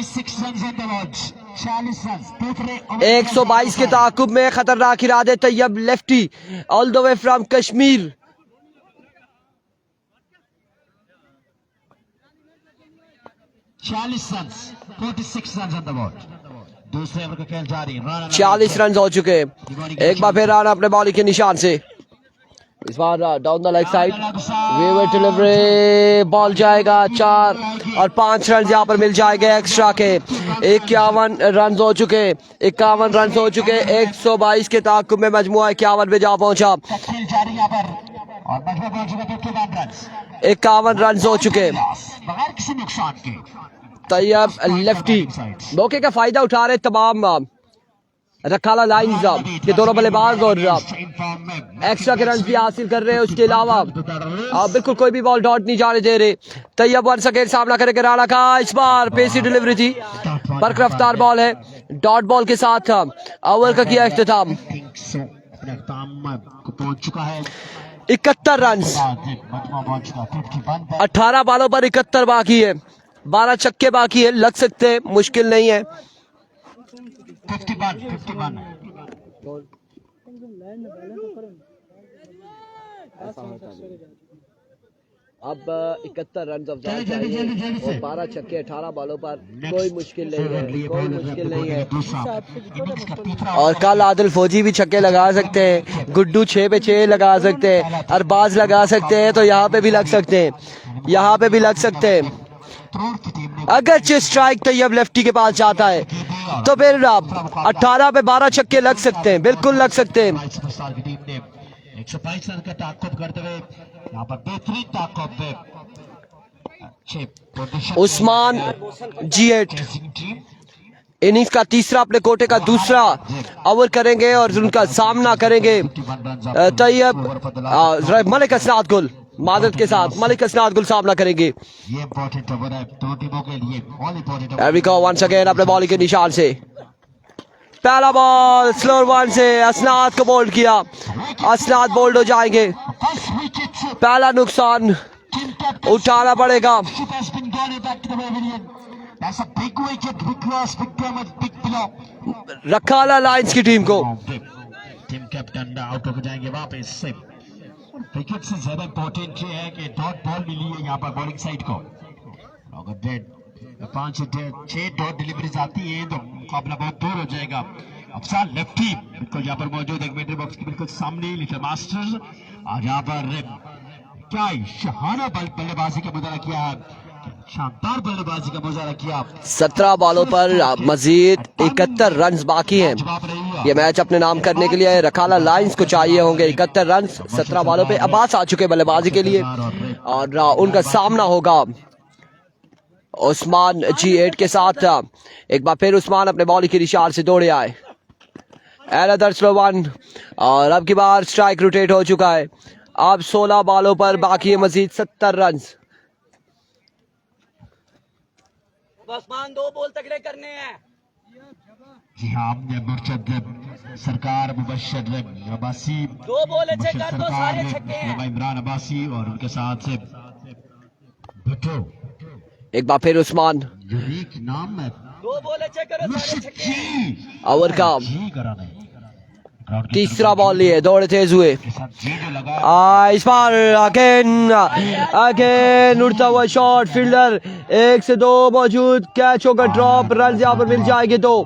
122 के ताकुब में खतरनाक इरादे Tayyab lefty all the way from Kashmir. दूसरे ओवर का खेल जारी। 40 रन हो चुके एक बार फिर राना अपने बॉलिंग के निशान से। इस बार down the leg side wayward delivery ball जाएगा 4 और 5 रन यहाँ पर मिल जाएंगे एक्स्ट्रा के। 51 रन हो चुके 51 रन हो चुके 122 के ताकुब में मजमुआ 51 पे जा पहुंचा। 51 रन हो चुके बगैर किसी नुकसान के तैयब लेफ्टी मौके का फायदा उठा रहे तमाम रखाला लाइंस के दोनों बल्लेबाज और एक्स्ट्रा के रन भी हासिल कर रहे हैं। उसके अलावा बिल्कुल कोई भी बॉल डॉट नहीं जाने दे रहे। तैयब वन सेकेंड सामना करेंगे राणा का। इस बार पेसी डिलीवरी थी, बर्क रफ्तार बॉल है। डॉट बॉल के साथ ओवर का किया इख्तिताम। पहुंच चुका है 71 रन, 18 बॉलों पर 71 बाकी है। 12 छक्के बाकी है, लग सकते हैं, मुश्किल नहीं है। 51 अब 71 रन और 12 छक्के 18 बॉलों पर कोई मुश्किल नहीं है, कोई मुश्किल नहीं है। और कल आदिल फौजी भी छक्के लगा सकते हैं, गुड्डू 6 पे 6 लगा सकते हैं, अरबाज लगा सकते हैं, तो यहाँ पे भी लग सकते हैं, यहाँ पे भी लग सकते हैं। अगर स्ट्राइक तैयब लेफ्टी के पास जाता है तो फिर 18 पे 12 छक्के लग सकते हैं, बिल्कुल लग सकते हैं। 122 रन का ताक़ुब करते हुए यहाँ पर बेहतरीन ताक़ुब पे उस्मान G8 इनिंग्स का तीसरा, अपने कोटे का दूसरा ओवर करेंगे और उनका सामना करेंगे तैयब मलिक असनाद गुल। मादरत के साथ मलिक असनाद गुल सामना करेंगे। ये इंपॉर्टेंट ओवर है दोनों टीमों के लिए, all important Here we go once again अपने बॉलिंग के निशान से। पहला बॉल स्लोअर वन से असनाद को बोल्ड किया, असनाद बोल्ड हो जाएंगे। पहला नुकसान उठाना पड़ेगा। रखाला लाइंस की टीम को। टीम कैप्टन आउट हो जाएंगे वापस से। क्रिकेट से ज्यादा इंपॉर्टेंट ये है कि डॉट बॉल मिली है यहाँ पर बॉलिंग साइड को। अगर 5-6 डॉट डिलीवरीज आती है तो मुकाबला बहुत दूर हो जाएगा। अफसान लेफ्टी बिल्कुल यहाँ पर मौजूद है, मिडल बॉक्स के बिल्कुल सामने लिटिल मास्टर्स। और यहाँ पर क्या शहाना बल्लेबाजी का मुजाहरा किया है, शानदार बल्लेबाजी का मुजाहरा किया। 17 बॉलों पर मजीद 71 रन बाकी हैं। ये मैच अपने नाम करने के लिए रखाला लाइंस को चाहिए होंगे 71 रन 17 बॉलों पे। अब्बास आ चुके बल्लेबाजी के लिए और उनका सामना होगा उस्मान G8 के साथ। एक बार फिर उस्मान अपने बॉलिंग की रिशार से दौड़े आए। एनदर स्लो वन और अब की बार स्ट्राइक रोटेट हो चुका है। अब 16 बॉलों पर बाकी है मजीद 70 रन। उस्मान 2 बॉल तगड़े करने हैं। जी हाँ, मुर्शद सरकार मुबशर अब्बासी, 2 बॉल अच्छे कर दो, सारे छक्के हैं। इमरान अब्बासी और उनके साथ से भुट्टो। एक बार फिर उस्मान, यूनिक नाम है। 2 बॉल अच्छे करो, सारे छक्के हैं। ओवर का तीसरा बॉल लिए, दौड़े तेज हुए। इस बार अगेन उड़ता हुआ शॉट, फील्डर 1 से 2 मौजूद, कैच होगा ड्रॉप, रन यहाँ पर मिल जाएंगे। 2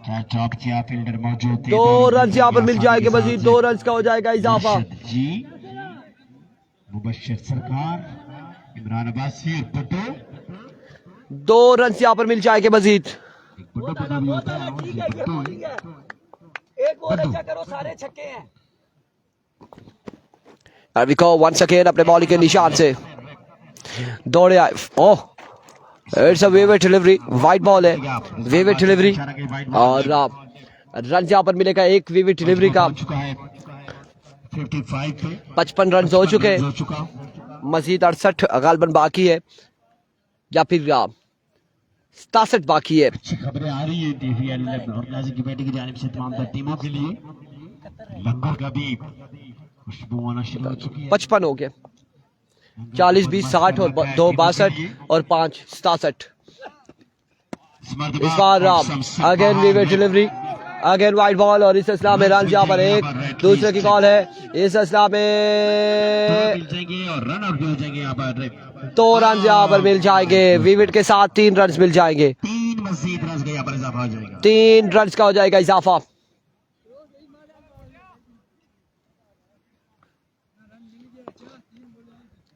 ड्रॉप किया, फील्डर मौजूद, 2 रन यहाँ पर मिल जाएंगे मजीद, 2 रन का हो जाएगा इजाफा। जी मुबशर सरकार, इमरान अब्बासी और भुट्टो, 2 रन यहाँ पर मिल जाएंगे मजीद। एक बॉल अच्छा करो, सारे छक्के हैं। वंस अगेन अपने बॉलिंग के निशान से दौड़े आए। ओह, इट्स अ वेवे डिलीवरी, वाइड बॉल है, वेवे डिलीवरी और रन यहाँ पर मिलेगा एक वेवे डिलीवरी का। 55 रन हो चुके हैं, मजीद 68 गालबन बाकी है या फिर 67 बाकी है। अच्छी खबरें आ रही है टीवीएल ऑर्गेनाइजिंग कमेटी की जानिब से तमाम टीमों के लिए। लंगर का भी खुशबू आना शुरू हो चुकी है। 55 हो गए, 40 20 60 और 2 62 और 5 67। इस बार अगेन वीवे डिलीवरी, अगेन वाइड बॉल और इस असला में रन यहाँ पर एक, दूसरे की कॉल है, इस असला में मिल जाएंगे और रन आउट हो जाएंगे। यहाँ पर 2 रन यहाँ पर मिल जाएंगे, विविट के साथ 3 रन मिल जाएंगे, 3 मजीद रन का यहाँ पर इजाफा हो जाएगा, 3 रन का हो जाएगा इजाफा।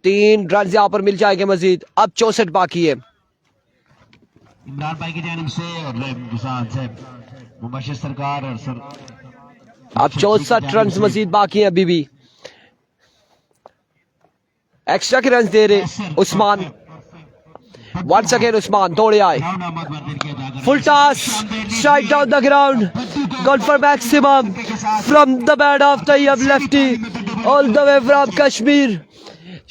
तीन रन यहाँ पर मिल जाएंगे मजीद। अब 64 बाकी है। इमरान भाई की जानिब से और मुबशर सरकार और सर अब 64 रन मजीद बाकी है अभी भी। एक्स्ट्रा के रन दे रहे उस्मान। वंस अगेन उस्मान दौड़े आए, full toss, strike down the ground, gone for maximum from the bat of Tayyab lefty all the way from Kashmir.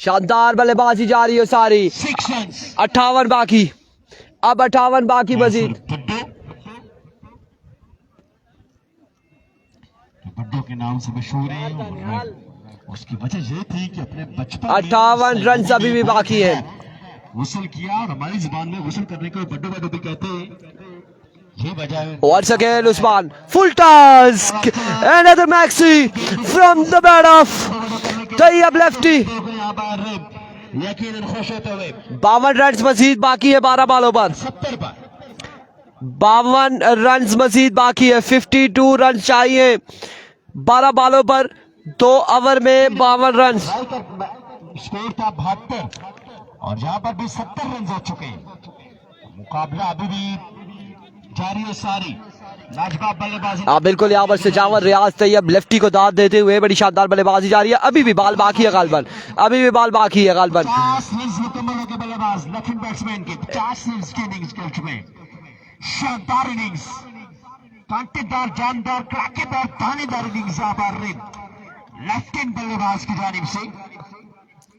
शानदार बल्लेबाजी जा रही है सारी. 6 runs. 58 बाकी, अब 58 बाकी मजीद. बड्डो के नाम से मशहूर है और उसकी वजह ये थी कि अपने बचपन में 58 रन अभी भी बाकी है. गुस्ल किया और हमारी जुबान में गुस्ल करने को बड्डो बड्डो भी कहते हैं. ये वजह है. Once again Usman, full task, another maxi from the bat of Tayyab lefty. यहाँ पर यकीनन खुश होते हुए 52 रन मजीद बाकी है 12 बॉलों पर. 70 पर 52 रन मजीद बाकी है. 52 रन चाहिए 12 बॉलों पर, 2 ओवर में 52 रन. स्कोर था 72 और यहाँ पर भी 70 रन हो चुके हैं. मुकाबला अभी भी जारी है सारी. लाजवाब बल्लेबाजी. बिल्कुल यहाँ पर सजावल रियाज तैयब लेफ्टी को दाद देते हुए बड़ी शानदार बल्लेबाजी जारी है. अभी भी बॉल बाकी है गालबन, अभी भी बॉल बाकी है गालबन. 50 रन मुकम्मल हो गए बल्लेबाज लेफ्ट बैट्समैन के. 50 रन की इनिंग्स खेल चुके हैं. शानदार इनिंग्स, कांटेदार, जानदार, कड़ाकेदार, दानेदार इनिंग्स यहाँ पर लेफ्ट हैंड बल्लेबाज की जानिब से.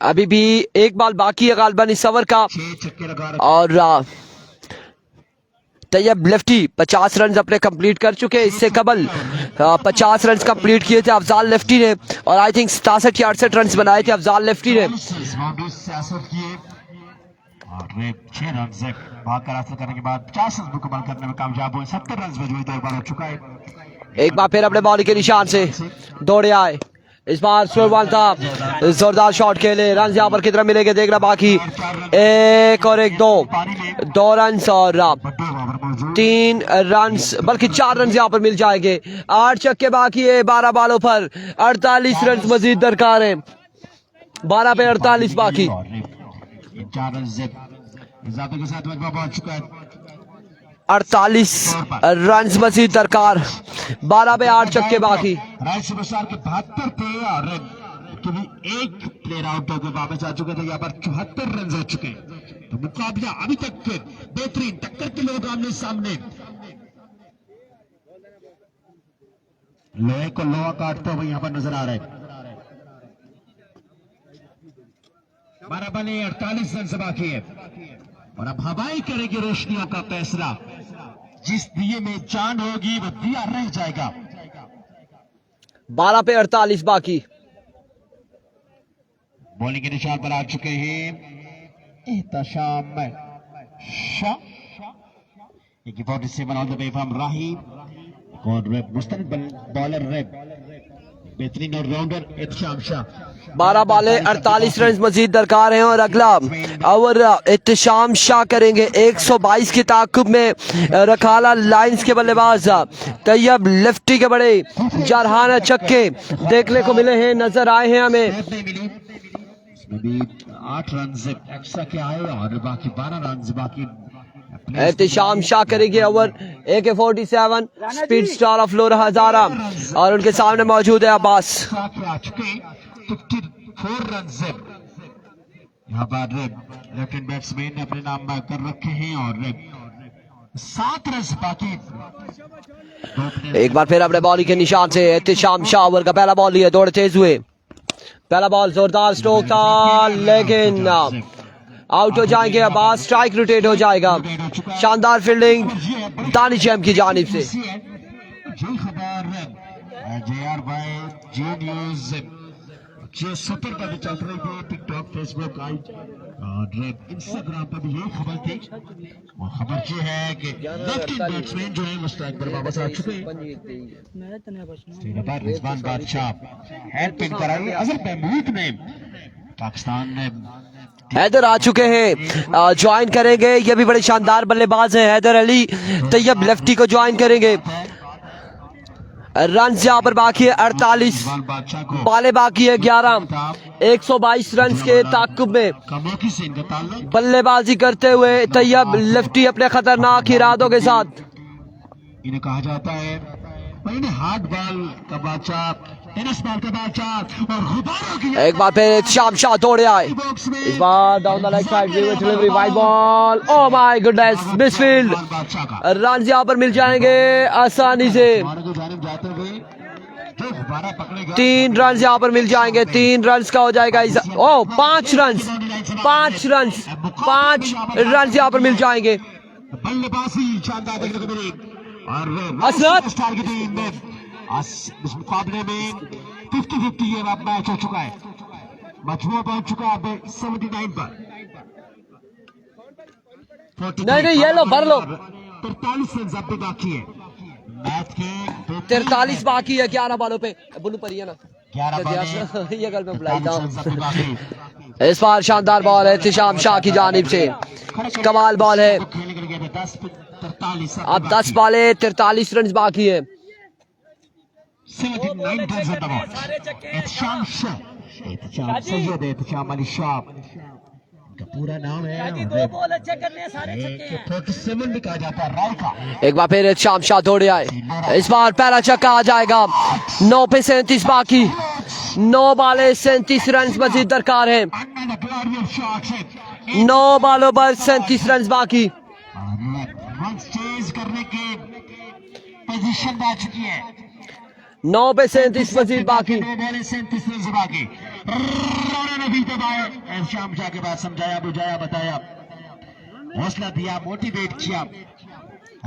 अभी भी एक बॉल बाकी है गालबन इस ओवर का. 6 छक्के लगा रहे. और तैयब लेफ्टी 50 रन अपने कंप्लीट कर चुके हैं. इससे कबल 50 रन कंप्लीट किए थे अफजाल लेफ्टी ने और आई थिंक 67 या 68 रन बनाए थे अफजाल लेफ्टी ने. सियासत किए और 6 रन से भाग कर हासिल करने के बाद 50 रन मुकम्मल करने में कामयाब हुए. 70 रन मजबूरी तौर पर हो चुका है. एक बार फिर अपने बॉल के निशान से दौड़े आए. इस बार स्लो बॉल था, जोरदार शॉट खेले. रन यहाँ पर कितना मिलेंगे देखना बाकी. एक और एक, 2 रन और 3 रन, बल्कि 4 रन यहाँ पर मिल जाएंगे. 8 छक्के बाकी है 12 बॉलों पर. 48 रन मजीद दरकार है. 12 पे 48 बाकी. 4 रन से इजाफे के साथ मजबूर पहुंच चुका है. 48 रन मजीद दरकार. 12 पे 8 छक्के बाकी. राइट सुपरस्टार के 72 थे और कभी एक प्लेयर आउट होकर वापस आ चुके थे. यहाँ पर 74 रन हो चुके. तो मुकाबला अभी तक बेहतरीन टक्कर के लोग आमने सामने. लोहे को लोहा काटते हुए यहाँ पर नजर आ रहे हैं. 12 बने 48 रन से बाकी है और अब हवाई करेगी रोशनियों का फैसला. जिस दिए में जान होगी वो दिया रह जाएगा. 12 पे 48 बाकी. बॉलिंग के निशान पर आ चुके हैं Ehtesham Shah. 47 on the way from Rahi और मुस्तनद बॉलर बेहतरीन ऑलराउंडर एहतशाम शाह. 12 बाले 48 रन मजीद दरकार हैं और अगला ओवर एहतशाम शाह करेंगे. 122 की ताकुब में रखाला लाइंस के बल्लेबाज तैयब लेफ्टी के बड़े जारहाना छक्के देखने को मिले हैं, नजर आए हैं हमें. इसमें भी 8 रन एक्स्ट्रा के आए और बाकी 12 रन बाकी. एहतशाम शाह करेंगे over. AK-47 speed star of Lora Hazara और उनके सामने मौजूद है अब्बास. 54 रन से यहाँ पर लेफ्ट हैंड बैट्समैन ने अपने नाम कर रखे हैं और 7 रन बाकी. एक बार फिर अपने बॉलिंग के निशान से एहतशाम शाह ओवर का पहला बॉल लिया. दौड़ तेज हुए. पहला बॉल जोरदार स्ट्रोक था लेकिन आउट हो जाएंगे. अब्बास स्ट्राइक रोटेट हो जाएगा. शानदार फील्डिंग दानिश अहमद की जानिब से. JR भाई जी न्यूज जो सुपर पर भी चल रही थी. टिकटॉक, फेसबुक और इंस्टाग्राम पर भी यही खबर थी. और खबर ये है कि लेफ्ट हैंड बैट्समैन जो है वो स्ट्राइक पर वापस आ चुके हैं. रिजवान बादशाह हैंड पिन कराई. अजहर महमूद ने पाकिस्तान ने हैदर आ चुके हैं, ज्वाइन करेंगे. ये भी बड़े शानदार बल्लेबाज हैं. हैदर अली तैयब लेफ्टी को ज्वाइन करेंगे. रन यहाँ पर बाकी है 48, बाले बाकी है 11. 122 रन के ताकुब में बल्लेबाजी करते हुए तैयब लेफ्टी अपने खतरनाक इरादों के साथ. इन्हें कहा जाता है हार्ड बॉल का बादशाह, टेनिस बॉल का बादशाह और गुब्बारों की. एक बार फिर शाम शाह दौड़े आए. इस बार down the leg side delivery wide ball. Oh my goodness, misfield. Run यहाँ पर मिल जाएंगे आसानी से. दोबारा पकड़ेगा 3 रन यहाँ पर मिल जाएंगे, 3 रन का हो जाएगा। ओ 5 रन, 5 रन, 5 रन यहाँ पर मिल जाएंगे। बल्लेबाजी शानदार देखने को मिली और असरत स्टार की टीम में इस मुकाबले में 50-50 ये अब मैच हो चुका है। मजमूआ पहुंच चुका है अब 79 पर। नहीं ये लो भर लो। 43 रन अब भी बाकी है मैच के। 43 बाकी है 11 बॉलों पे। बुलू पर ना 11 बॉलें, ये गल में बुलाई 43 रन अब भी बाकी। इस बार शानदार बॉल है इत्तिशाम शाह की जानिब से, कमाल बॉल है। खेलने के लिए 10 पे 43 अब 10 बॉले 43 रन बाकी है। 79 runs on the board. इत्तिशाम Shah, इत्तिशाम Syed इत्तिशाम Ali Shah का पूरा नाम है। 47 भी कहा जाता है राय का। एक बार फिर इत्तिशाम शाह दौड़े आए, इस बार पहला छक्का आ जाएगा। 9 पे 37 बाकी, 9 बॉले 37 रन मजीद दरकार है। 9 बॉलों पर 37 रन बाकी। रन चेज करने की पोजीशन आ चुकी है। 9 पे 37 मजीद बाकी। 37 रन बाकी। राणा नवीद दबाए इत्तिशाम शाह के बाद समझाया बुझाया बताया, हौसला दिया, मोटिवेट किया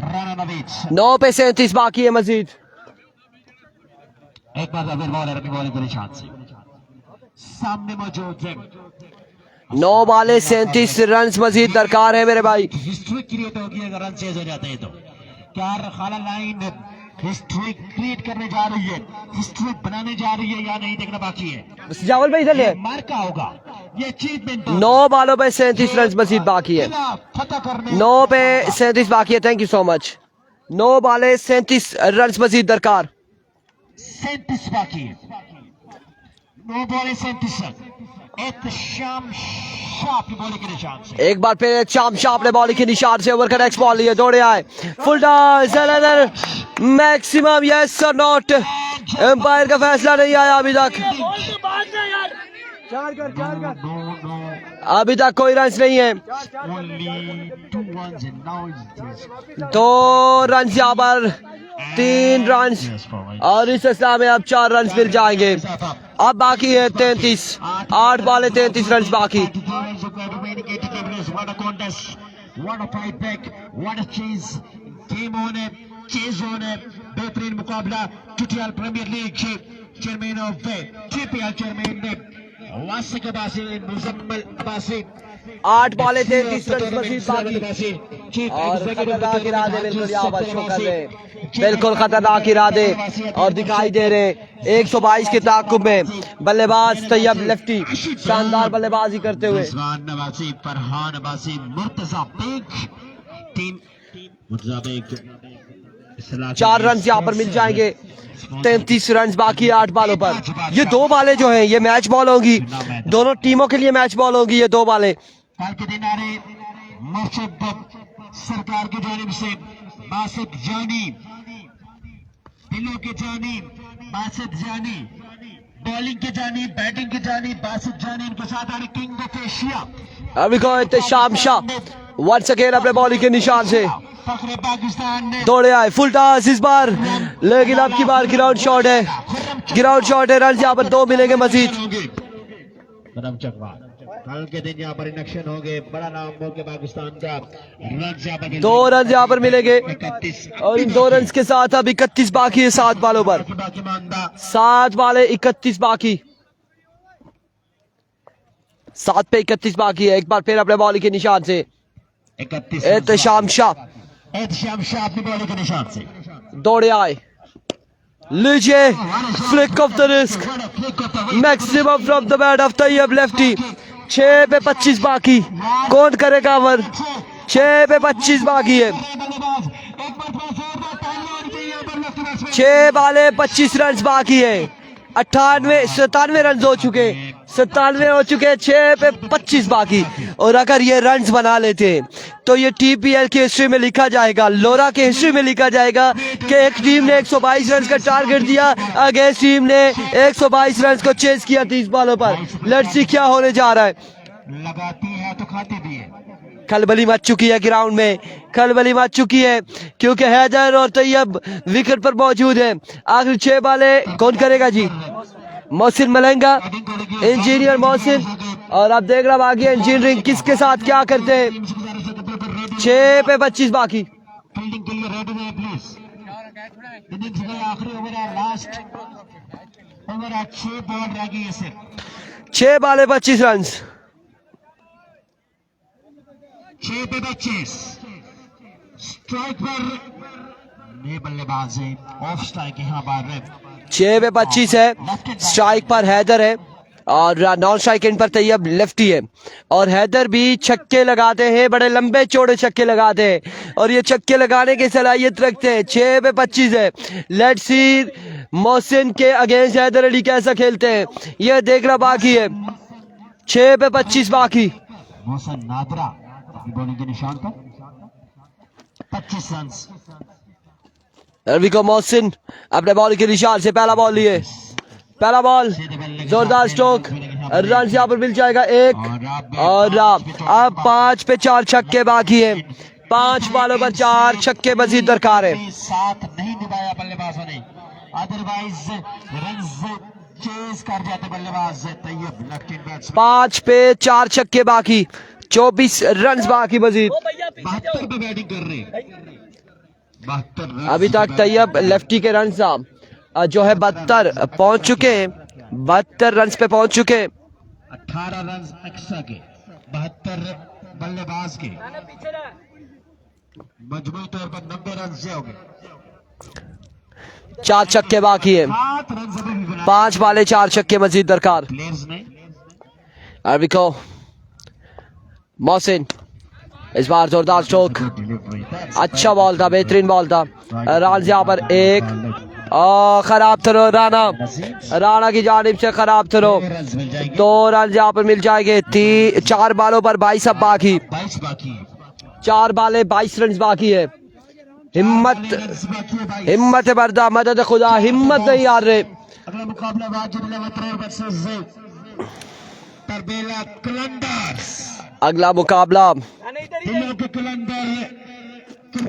राणा नवीद। 9 पे 37 बाकी है मजीद। एक बार फिर बॉलर अपनी बॉलिंग को निशान से सामने मौजूद है। 9 बॉले 37 रन मजीद दरकार है मेरे भाई। हिस्ट्री क्रिएट होगी अगर रन चेज हो जाते हैं तो। क्या खाला लाइन हिस्ट्री क्रिएट करने जा रही है, हिस्ट्री बनाने जा रही है या नहीं देखना बाकी है। जावल भाई इधर ले। मार्का होगा ये अचीवमेंट। 9 बॉलों पे 37 रन मजीद बाकी है। 9 पे 37 बाकी है। Thank you so much. 9 बॉले 37 रन मजीद दरकार। 37 बाकी है। 9 बॉले 37 रन। इत्तिशाम शाह की बॉलिंग के निशान से एक बार फिर इत्तिशाम शाह अपने बॉलिंग के निशान से ओवर का नेक्स्ट बॉल लिए दौड़े आए। फुल टॉस मैक्सिमम यस और नॉट। एम्पायर का फैसला नहीं आया अभी तक। अभी तक कोई रन नहीं है। 2 रन यहाँ पर, 3 रन और इस अवस्था में अब 4 रन मिल जाएंगे। अब बाकी है 33, 8 बॉले 33 रन बाकी। बेहतरीन मुकाबला टीटीएल प्रीमियर लीग के चेयरमैन ऑफ टीपीएल चेयरमैन ने वासिक अब्बासी, मुजम्मिल अब्बासी 8 बॉले 33 रन मजीद बाकी। और खतरनाक इरादे बिल्कुल यहाँ पर शो कर रहे हैं, बिल्कुल खतरनाक इरादे और दिखाई दे रहे हैं। 122 के ताकुब में बल्लेबाज तैयब लेफ्टी शानदार बल्लेबाजी करते हुए। नवासी, फरहान अब्बासी, मुर्तजा बेग, टीम मुर्तजा बेग 4 रन यहाँ पर मिल जाएंगे। 33 रन बाकी 8 बॉलों पर। ये 2 बॉलें जो हैं ये मैच बॉल होगी, दोनों टीमों के लिए मैच बॉल होगी ये 2 बॉलें। कल के दिन आ रहे मुर्शिद सरकार की जानिब से बासित जानी, दिलों के जानी बासित जानी, बॉलिंग के जानी, बैटिंग के जानी बासित जानी, इनके साथ आ रहे किंग ऑफ एशिया अभी को इत्तिशाम शाह वंस अगेन अपने बॉलिंग के निशान से फखरे पाकिस्तान ने दौड़े आए। फुल टॉस इस बार, लेकिन अब की बार ग्राउंड शॉट है, ग्राउंड शॉट है। रन यहाँ पर 2 मिलेंगे मजीद। कल के दिन यहाँ पर इलेक्शन होंगे, बड़ा नाम हो के पाकिस्तान का। रन 2 रन यहाँ पर मिलेंगे 31 और इन 2 रन के साथ अब 31 बाकी है 7 बॉलों पर। 7 बॉले 31 बाकी, 7 पे 31 बाकी है। एक बार फिर अपने बॉलिंग के निशान से 31 इत्तिशाम शाह अपनी बॉलिंग के निशान से दौड़े आए। लीजिए flick off the risk, maximum from the bat of Tayyab lefty. 6 पे 25 बाकी, कौन करेगा ओवर? 6 पे 25 बाकी है। 6 बॉले 25 रन बाकी है। 97 रन हो चुके, 97 हो चुके, 6 पे 25 बाकी। और अगर ये रन्स बना लेते तो ये टीपीएल की हिस्ट्री में लिखा जाएगा, लोरा के हिस्ट्री में लिखा जाएगा कि एक टीम ने 122 रन का टारगेट दिया, अगेंस्ट टीम ने 122 रन को चेज किया 30 बॉलों पर। लेट्स सी क्या होने जा रहा है। लगाती है तो खाती भी है। खलबली मच चुकी है ग्राउंड में, खलबली मच चुकी है क्योंकि हैदर और तैयब विकेट पर मौजूद है। आखिर 6 बाले कौन करेगा जी? मोहसिन मलेंगा, इंजीनियर मोहसिन। और अब देख रहा बाकी इंजीनियरिंग किसके साथ क्या करते हैं। 6 पे 25 बाकी। फील्डिंग के लिए रेडी रहे प्लीज। इनिंग्स का आखिरी ओवर है, लास्ट ओवर है, 6 बॉल रह गई है सिर्फ। 6 बाले 25 रन। 6 पे 25। स्ट्राइक पर नए बल्लेबाज है, ऑफ स्ट्राइक यहाँ बार है। 6 पे 25 है, स्ट्राइक पर हैदर है और नॉन स्ट्राइक एंड पर तैयब लेफ्टी है। और हैदर भी छक्के लगाते हैं, बड़े लंबे चौड़े छक्के लगाते हैं और ये छक्के लगाने की सलाहियत रखते हैं। 6 पे 25 है। लेट्स सी मोहसिन के अगेंस्ट हैदर अली कैसा खेलते हैं, ये देखना बाकी है। 6 पे 25 बाकी। मोहसिन नादरा अपनी बॉलिंग के निशान पर 25 रन। रवि को मोहसिन अपने बॉल के निशान से पहला बॉल लिए, पहला बॉल जोरदार स्ट्रोक, रन यहाँ पर मिल जाएगा 1। और अब 5 पे 4 छक्के बाकी है। 5 बॉलों पर 4 छक्के मजीद दरकार है। साथ नहीं निभाया बल्लेबाजों ने, अदरवाइज रन्स चेज कर जाते बल्लेबाज तैयब लेफ्ट हैंड बैट्समैन। 5 पे 4 छक्के बाकी, 24 रन बाकी मजीद। 72 पे बैटिंग कर रहे हैं। 72 रन अभी तक तैयब लेफ्टी के रन जो है 72 पहुंच चुके हैं, 72 रन पे पहुंच चुके हैं। 18 रन एक्स्ट्रा के, 72 बल्लेबाज के, मजमूई तौर पर 90 रन से हो गए। 4 छक्के बाकी है, 7 रन अभी भी बना 5 वाले 4 छक्के मजीद दरकार। प्लेयर्स ने। अरबी को मोहसिन इस बार जोरदार स्ट्रोक, अच्छा बॉल था, बेहतरीन बॉल था। रन यहाँ पर 1 और खराब थ्रो राणा की जानिब से खराब थ्रो। 2 रन यहाँ पर मिल जाएंगे। 4 बालों पर 22 अब बाकी, 22 बाकी, 4 बाले 22 रन बाकी है। हिम्मत हिम्मत है बर्दा, मदद खुदा, हिम्मत नहीं हार रहे। अगला मुकाबला वर्सेस तरबेला कलंदर्स। अगला मुकाबला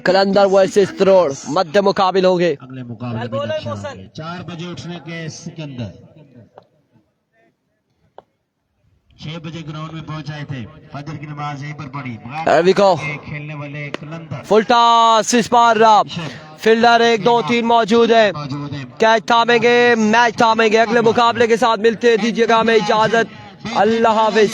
कलंदर वर्सेस त्रोड़, मध्य मुकाबिल होंगे। अगले मुकाबले में अच्छा होंगे। 4 बजे उठने के सिकंदर 6 बजे ग्राउंड में पहुंचाए थे, फजर की नमाज यहीं पर पढ़ी। रवि को खेलने वाले कलंदर फुल टॉस इस बार फील्डर 1 2 3 मौजूद है, मौजूद है। कैच थामेंगे, मैच थामेंगे। अगले मुकाबले के साथ मिलते दीजिएगा हमें इजाजत। अल्लाह हाफिज।